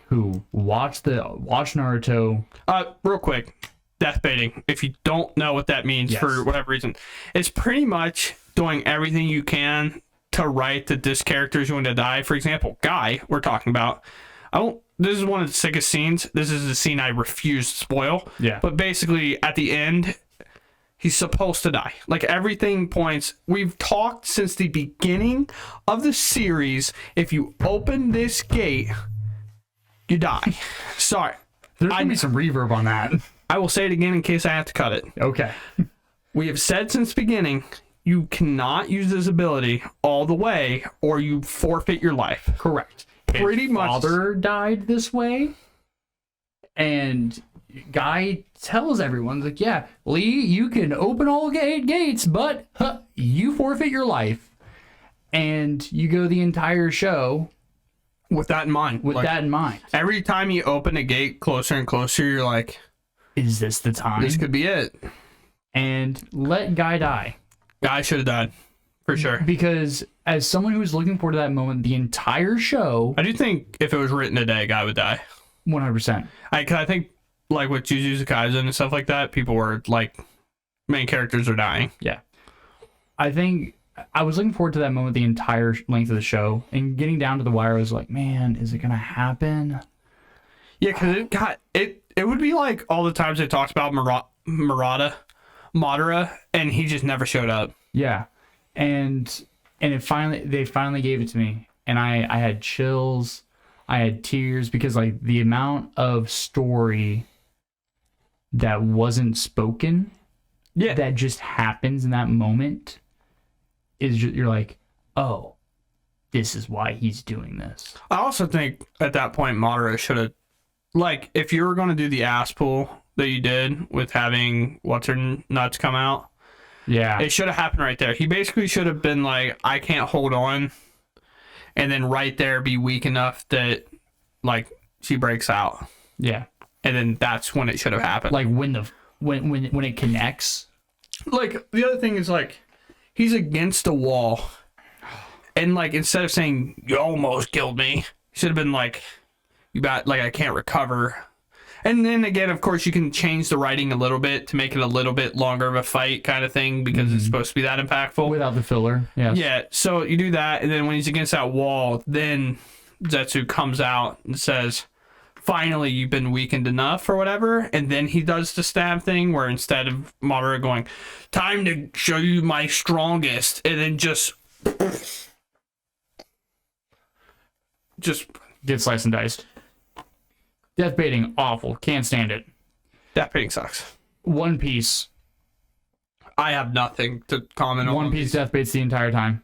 who watched Naruto. Real quick, death baiting. If you don't know what that means for whatever reason, it's pretty much doing everything you can to write that this character is going to die. For example, Guy, we're talking about. This is one of the sickest scenes. This is the scene I refuse to spoil. Yeah. But basically, at the end, he's supposed to die. Like, everything points. We've talked since the beginning of the series. If you open this gate, you die. Sorry. There's going to be some reverb on that. I will say it again in case I have to cut it. Okay. We have said since the beginning, you cannot use this ability all the way or you forfeit your life. Correct. Pretty much. Father died this way, and Guy tells everyone, like, yeah, Lee, you can open all 8 gates, but you forfeit your life. And you go the entire show with that in mind. Every time you open a gate closer and closer, you're like, is this the time? This could be it. And let Guy die. Guy should have died. For sure. Because as someone who was looking forward to that moment the entire show... I do think if it was written today, Guy would die. 100%. I think, like, with Jujutsu Kaisen and stuff like that, people were, like, main characters are dying. Yeah. I think... I was looking forward to that moment the entire length of the show, and getting down to the wire, I was like, man, is it going to happen? Yeah, because it would be like all the times they talked about Madara, and he just never showed up. Yeah. And they finally gave it to me, and I had chills, I had tears, because like the amount of story that wasn't spoken, that just happens in that moment, is just, you're like, oh, this is why he's doing this. I also think at that point Madara should have, like, if you were going to do the ass pull that you did with having what's her nuts come out, Yeah. It should have happened right there. He basically should have been like, I can't hold on. And then right there be weak enough that, like, she breaks out. Yeah. And then that's when it should have happened. Like when it connects. Like, the other thing is, like, he's against a wall. And, like, instead of saying, you almost killed me, he should have been like, you got, like, I can't recover. And then again, of course, you can change the writing a little bit to make it a little bit longer of a fight kind of thing because it's supposed to be that impactful. Without the filler, yes. Yeah, so you do that, and then when he's against that wall, then Zetsu comes out and says, finally, you've been weakened enough or whatever, and then he does the stab thing where instead of Madara going, time to show you my strongest, and then just Get sliced and diced. Death baiting, awful. Can't stand it. that painting sucks. One Piece. I have nothing to comment on. One Piece death baits the entire time.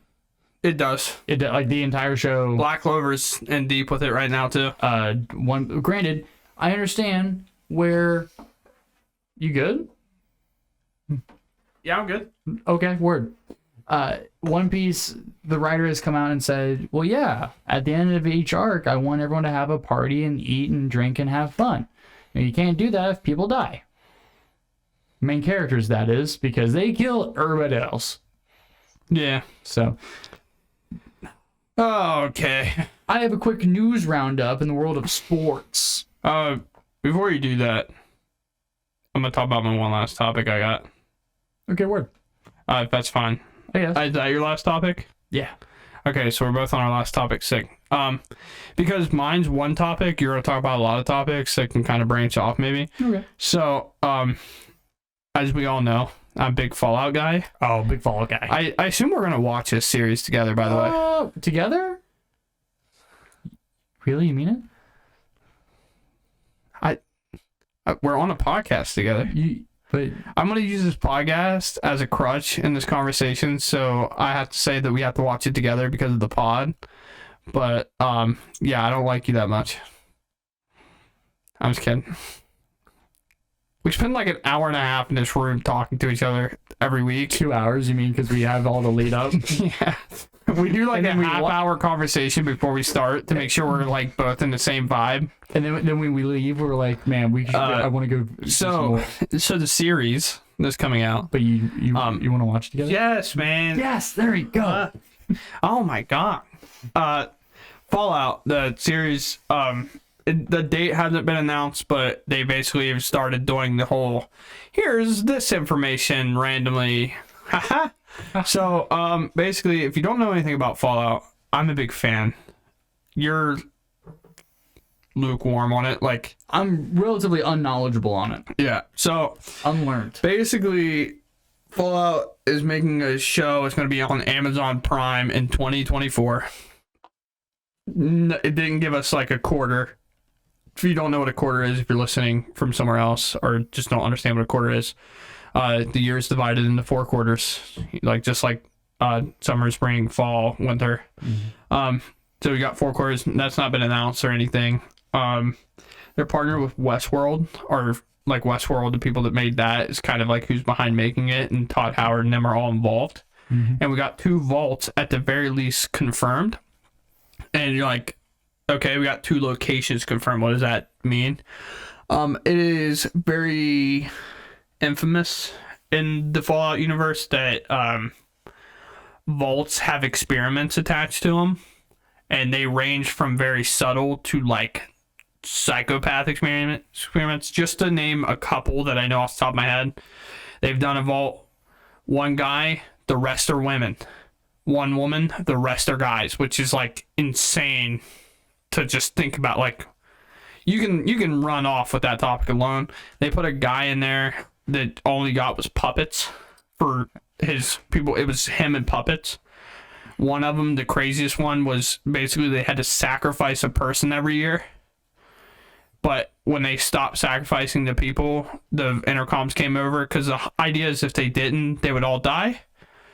It does. It like the entire show. Black Clover's in deep with it right now too. Granted, I understand where you good? Yeah, I'm good. Okay, word. One Piece, the writer has come out and said, well, yeah, at the end of each arc, I want everyone to have a party and eat and drink and have fun. And you can't do that if people die. Main characters, that is, because they kill everybody else. Yeah. So, okay. I have a quick news roundup in the world of sports. Before you do that, I'm gonna talk about my one last topic I got. Okay, word. If that's fine. Yes. Is that your last topic? Yeah. Okay, so we're both on our last topic. Sick. Because mine's one topic, you're gonna talk about a lot of topics that can kind of branch off maybe. Okay. So, as we all know, I'm a big Fallout guy. Oh, big Fallout guy. I assume we're gonna watch this series together, by the way. Together? Really? You mean it? We're on a podcast together. But I'm gonna use this podcast as a crutch in this conversation, so I have to say that we have to watch it together because of the pod. But yeah, I don't like you that much. I'm just kidding. We spend like an hour and a half in this room talking to each other every week. 2 hours, you mean, because we have all the lead up? Yeah. We do like a then half-hour conversation before we start to make sure we're like both in the same vibe. And then when we leave, we're like, man, we should, I want to go. do some more. So the series that's coming out. But you want to watch it together? Yes, man. Yes, there you go. Oh my god. Fallout, the series, the date hasn't been announced, but they basically have started doing the whole, here's this information randomly. Haha. So, basically, if you don't know anything about Fallout, I'm a big fan. You're lukewarm on it. Like, I'm relatively unknowledgeable on it. yeah. So, Unlearned. basically, Fallout is making a show. It's going to be on Amazon Prime in 2024. It didn't give us like a quarter. If you don't know what a quarter is, if you're listening from somewhere else or just don't understand what a quarter is, the year is divided into 4 quarters, like just like summer, spring, fall, winter. Mm-hmm. So we got 4 quarters. That's not been announced or anything. They're partnered with Westworld, or like Westworld, the people that made that is kind of like who's behind making it, and Todd Howard and them are all involved. Mm-hmm. And we got 2 vaults at the very least confirmed. And you're like, okay, we got 2 locations confirmed. What does that mean? It is very infamous in the Fallout universe that vaults have experiments attached to them, and they range from very subtle to like psychopath experiments. Just to name a couple that I know off the top of my head, they've done a vault. 1 guy, the rest are women. 1 woman, the rest are guys, which is like insane to just think about. Like, you can run off with that topic alone. They put a guy in there that all he got was puppets for his people. It was him and puppets. One of them, the craziest one, was basically they had to sacrifice a person every year. But when they stopped sacrificing the people, the intercoms came over, because the idea is if they didn't, they would all die.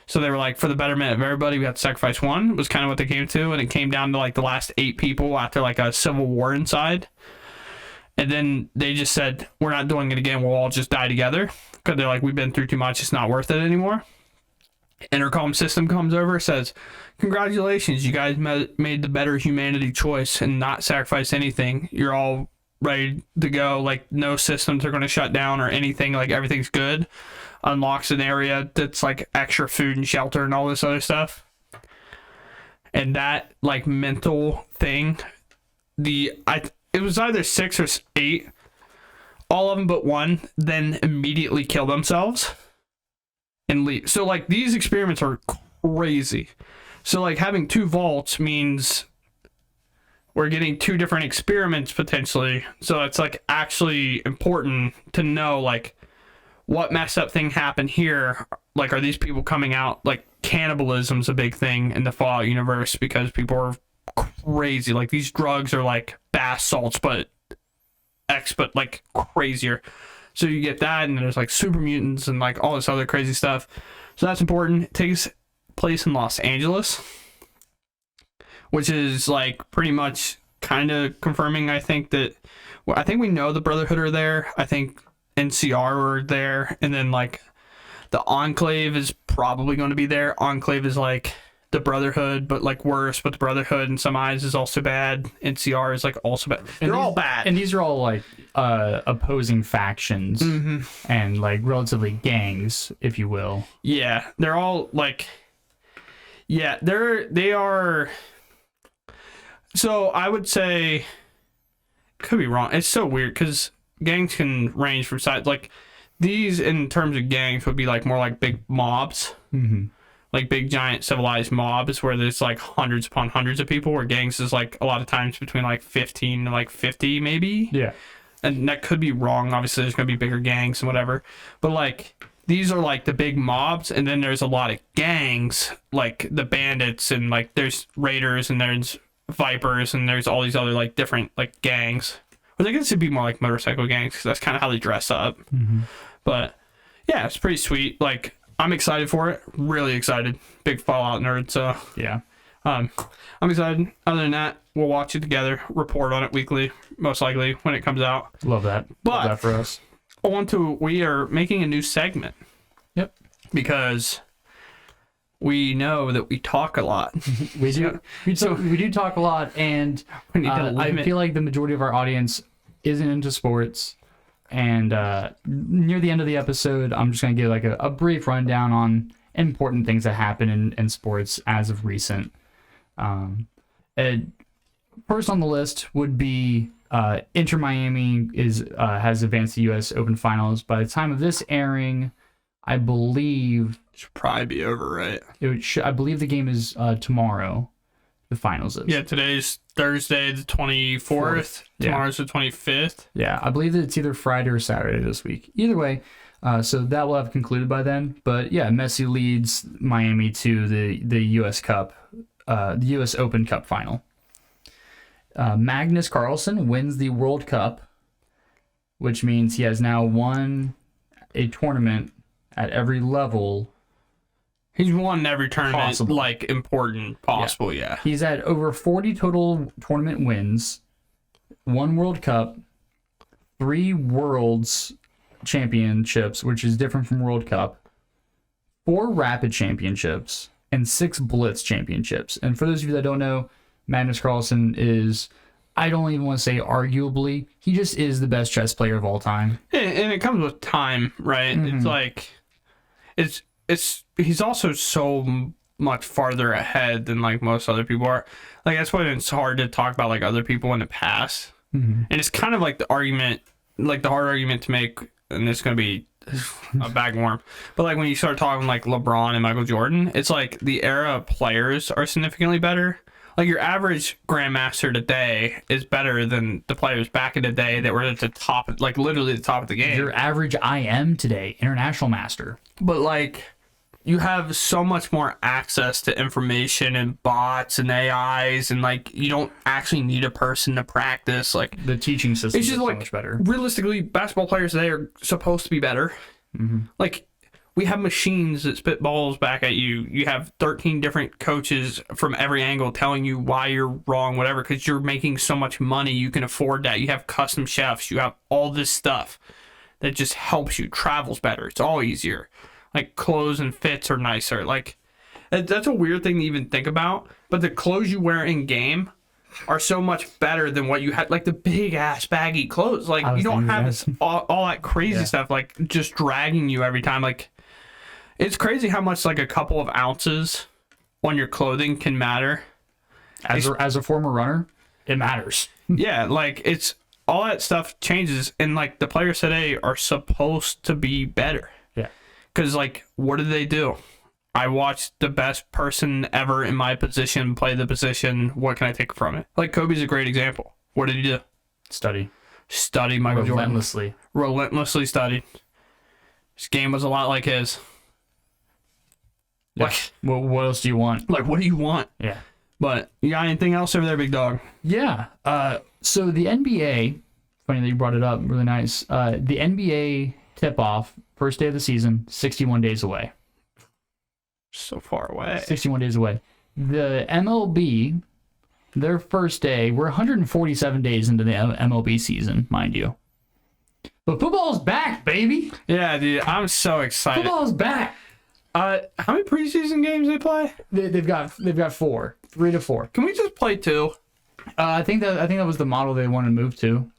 So they were like, for the betterment of everybody, we have to sacrifice 1, was kind of what they came to. And it came down to like the last 8 people after like a civil war inside. And then they just said, we're not doing it again. We'll all just die together. Because they're like, we've been through too much. It's not worth it anymore. Intercom system comes over, says, "Congratulations, you guys made the better humanity choice and not sacrifice anything. You're all ready to go. Like, no systems are going to shut down or anything. Like, everything's good." Unlocks an area that's like extra food and shelter and all this other stuff. And that like mental thing, it was either 6 or 8, all of them but one, then immediately kill themselves and leave. So like these experiments are crazy. So like having 2 vaults means we're getting 2 different experiments potentially. So it's like actually important to know like what messed up thing happened here. Like, are these people coming out? Like, cannibalism's a big thing in the Fallout universe because people are crazy. Like, these drugs are like bath salts, but like crazier. So you get that, and there's like super mutants and like all this other crazy stuff. So that's important. It takes place in Los Angeles, which is like pretty much kind of confirming. I think we know the Brotherhood are there. I think NCR are there, and then like the Enclave is probably going to be there. Enclave is like the Brotherhood, but like worse. But the Brotherhood in some eyes is also bad. NCR is like also bad. They're all bad, and these are all like opposing factions and like relatively gangs, if you will. Yeah, they're all like, yeah, they are. So I would say, could be wrong. It's so weird because gangs can range from size. Like these, in terms of gangs, would be like more like big mobs, like big giant civilized mobs where there's like hundreds upon hundreds of people. Where gangs is like a lot of times between like 15 to like 50 maybe. Yeah, and that could be wrong. Obviously, there's gonna be bigger gangs and whatever, but like these are like the big mobs, and then there's a lot of gangs like the bandits, and like there's raiders, and there's vipers, and there's all these other like different like gangs. But I guess it'd be more like motorcycle gangs because that's kind of how they dress up. But yeah, it's pretty sweet. Like I'm excited for it. Really excited. Big Fallout nerd. So yeah. I'm excited. Other than that, we'll watch it together. Report on it weekly, most likely when it comes out. Love that. But Love that for us. We are making a new segment. Yep. Because we know that we talk a lot. We do. We do talk a lot, and We need to I limit- feel like the majority of our audience isn't into sports. And near the end of the episode, I'm just going to give like a brief rundown on important things that happen in sports as of recent. First on the list would be Inter Miami has advanced to U.S. Open Finals. By the time of this airing, I believe should probably be over, right? I believe the game is tomorrow. The finals is. Yeah, today's Thursday the 24th. Yeah. Tomorrow's the 25th. Yeah, I believe that it's either Friday or Saturday this week. Either way, so that will have concluded by then. But yeah, Messi leads Miami to the U.S. Cup, the U.S. Open Cup final. Magnus Carlsen wins the World Cup, which means he has now won a tournament at every level. He's won every tournament, Possible. like important possible, yeah. He's had over 40 total tournament wins, 1 World Cup, 3 Worlds Championships, which is different from World Cup, 4 Rapid Championships, and 6 Blitz Championships. And for those of you that don't know, Magnus Carlsen is, I don't even want to say arguably, he just is the best chess player of all time. And it comes with time, right? It's like, he's also so much farther ahead than like most other people are. Like that's why it's hard to talk about like other people in the past. And it's kind of like the argument, like the hard argument to make, and it's going to be a bag worm. But like when you start talking like LeBron and Michael Jordan, it's like the era of players are significantly better. Like your average grandmaster today is better than the players back in the day that were at the top, like literally the top of the game. Your average IM today, international master. But like you have so much more access to information and bots and AIs, and like you don't actually need a person to practice. Like The teaching system it's is just so like much better. realistically, basketball players today are supposed to be better. Like we have machines that spit balls back at you. You have 13 different coaches from every angle telling you why you're wrong, whatever, because you're making so much money. You can afford that. You have custom chefs. You have all this stuff that just helps you. Travels better. It's all easier. Like clothes and fits are nicer. Like that's a weird thing to even think about. But the clothes you wear in game are so much better than what you had. Like the big ass baggy clothes. Like you don't have all that crazy stuff like just dragging you every time. Like it's crazy how much like a couple of ounces on your clothing can matter. As a former runner, it matters. Yeah, like it's all that stuff changes, and like the players today are supposed to be better. Yeah. Because like, what do they do? I watched the best person ever in my position play the position. What can I take from it? Like Kobe's a great example. What did he do? Study Michael Jordan. Relentlessly studied. His game was a lot like his. Yeah. Like, well, what else do you want? Like, what do you want? Yeah. But you got anything else over there, big dog? Yeah. So the NBA, funny that you brought it up, really nice. The NBA tip-off, first day of the season, 61 days away. So far away. 61 days away. The MLB, their first day, we're 147 days into the MLB season, mind you. But football's back, baby. Yeah, dude, I'm so excited. Football's back. How many preseason games they play? They've got 4, 3 to 4. Can we just play 2? I think that was the model they wanted to move to.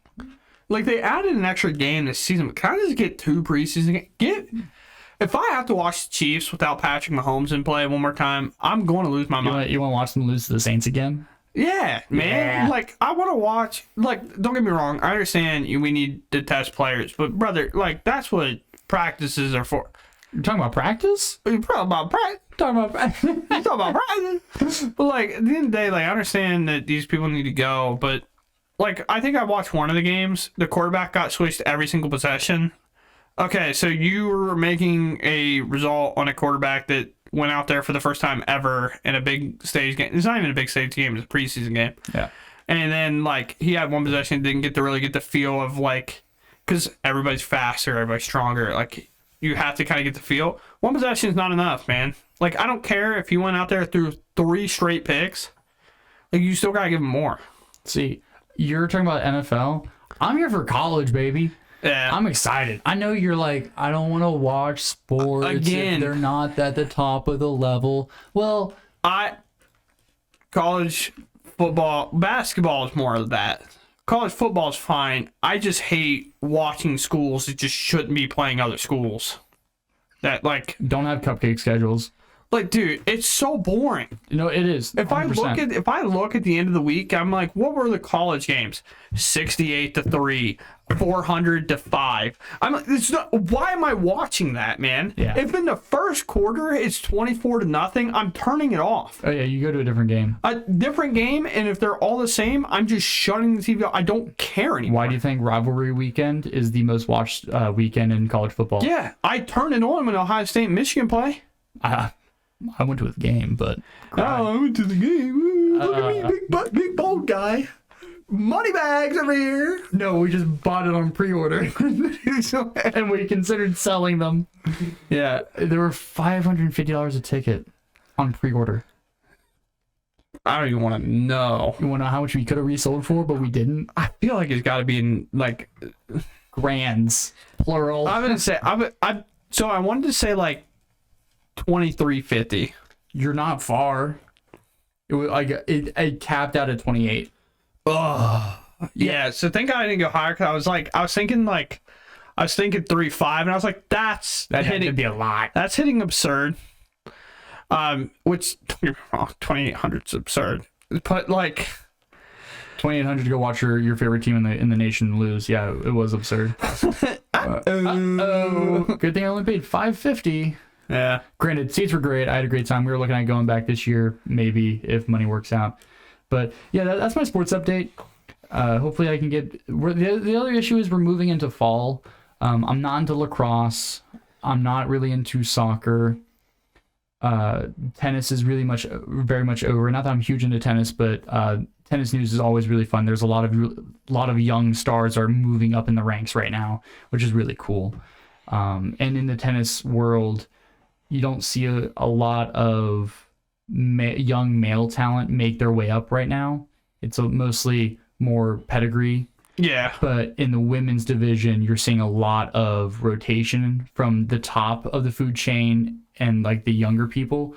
Like they added an extra game this season, but can I just get 2 preseason games? If I have to watch the Chiefs without Patrick Mahomes in play one more time, I'm going to lose my mind. You want to watch them lose to the Saints again? Yeah, man. Yeah. Like I want to watch. Like, don't get me wrong. I understand we need to test players, but brother, like that's what practices are for. You're talking about practice? You're probably about practice. Talking about practice. You're talking about practice. But like at the end of the day, like I understand that these people need to go, but like I think I watched one of the games. The quarterback got switched every single possession. Okay, so you were making a result on a quarterback that went out there for the first time ever in a big stage game. It's not even a big stage game; it's a preseason game. Yeah. And then like he had one possession, didn't get to really get the feel of like, because everybody's faster, everybody's stronger. Like you have to kind of get the feel. One possession is not enough, man. Like I don't care if he went out there through 3 straight picks. Like you still gotta give him more. See, you're talking about NFL. I'm here for college, baby. Yeah. I'm excited. I know you're like, I don't want to watch sports Again. if they're not at the top of the level. Well, college football, basketball is more of that. College football is fine. I just hate watching schools that just shouldn't be playing other schools. That like, don't have cupcake schedules. like, dude, it's so boring. You know, it is. If I look at the end of the week, I'm like, what were the college games? 68-3, 400-5. I'm like, it's not. Why am I watching that, man? Yeah. If in the first quarter it's 24-0, I'm turning it off. Oh yeah, you go to a different game. A different game, and if they're all the same, I'm just shutting the TV off. I don't care anymore. Why do you think rivalry weekend is the most watched weekend in college football? Yeah, I turn it on when Ohio State and Michigan play. I went to a game, but I went to the game. Ooh, look at me, big bold guy. Money bags over here. no, we just bought it on pre-order, and we considered selling them. Yeah, They were $550 a ticket on pre-order. I don't even want to know. You want to know how much we could have resold for, but we didn't? I feel like it's got to be in like Grands, plural. I'm gonna say so I wanted to say like 2350. You're not far. It was like it capped out at 28. Oh yeah. So thank God I didn't go higher, because I was thinking 3.5, and I was like, that Had to be a lot. That's hitting absurd. Which 2,800 is absurd. But like 2,800 to go watch your favorite team in the nation lose. Yeah, it was absurd. Good thing I only paid $550. Yeah. Granted, seats were great. I had a great time. We were looking at going back this year, maybe if money works out. But yeah, that's my sports update. Hopefully, I can get. The other issue is we're moving into fall. I'm not into lacrosse. I'm not really into soccer. Tennis is very much over. Not that I'm huge into tennis, but tennis news is always really fun. There's a lot of young stars are moving up in the ranks right now, which is really cool. And in the tennis world, you don't see a lot of young male talent make their way up right now. It's mostly more pedigree. Yeah. But in the women's division, you're seeing a lot of rotation from the top of the food chain and like the younger people.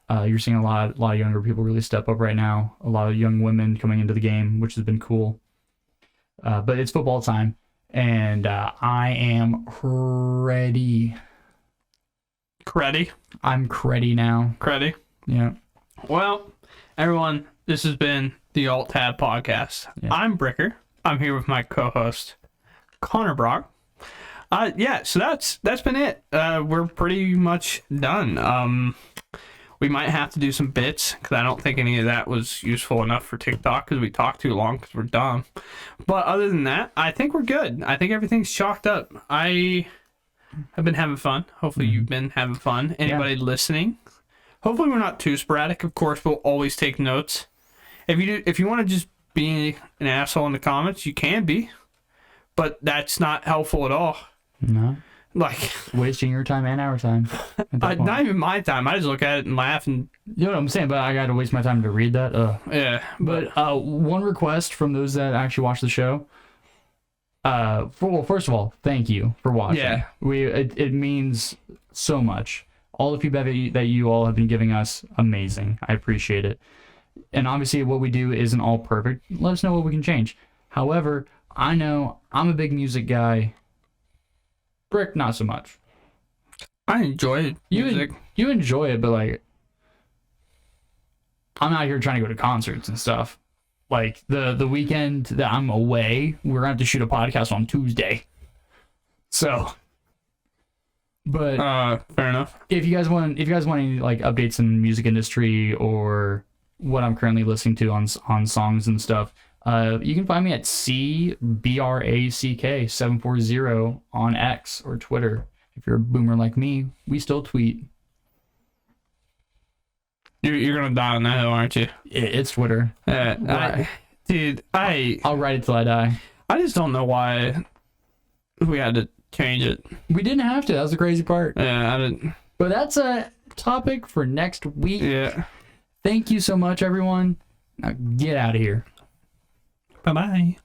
You're seeing a lot of younger people really step up right now. A lot of young women coming into the game, which has been cool. But it's football time, and I am ready. Ready? I'm ready now. Ready? Yeah. Well, everyone, this has been the Alt Tab Podcast. Yeah. I'm Bricker. I'm here with my co-host, Connor Brock. So that's been it. We're pretty much done. We might have to do some bits because I don't think any of that was useful enough for TikTok because we talked too long because we're dumb. But other than that, I think we're good. I think everything's chalked up. I have been having fun. Hopefully you've been having fun. Anybody listening? Hopefully we're not too sporadic. Of course, we'll always take notes. If you want to just be an asshole in the comments, you can be. But that's not helpful at all. No. Like, wasting your time and our time. not even my time. I just look at it and laugh and... You know what I'm saying? But I got to waste my time to read that. Yeah. But one request from those that actually watch the show. First of all, thank you for watching. Yeah. It means so much. All the feedback that you all have been giving us, amazing. I appreciate it. And obviously what we do isn't all perfect. Let us know what we can change. However, I know I'm a big music guy. Brick, not so much. I enjoy music. You enjoy it, but like, I'm out here trying to go to concerts and stuff. Like the weekend that I'm away, we're gonna have to shoot a podcast on Tuesday. So, but fair enough. if you guys want any like updates in the music industry or what I'm currently listening to on songs and stuff, you can find me at CBRACK740 on X or Twitter. If you're a boomer like me, we still tweet. You're gonna die on that hill, aren't you? It's Twitter. I'll write it till I die. I just don't know why we had to change it. We didn't have to. That was the crazy part. Yeah, I didn't. But that's a topic for next week. Yeah. Thank you so much, everyone. Now get out of here. Bye-bye.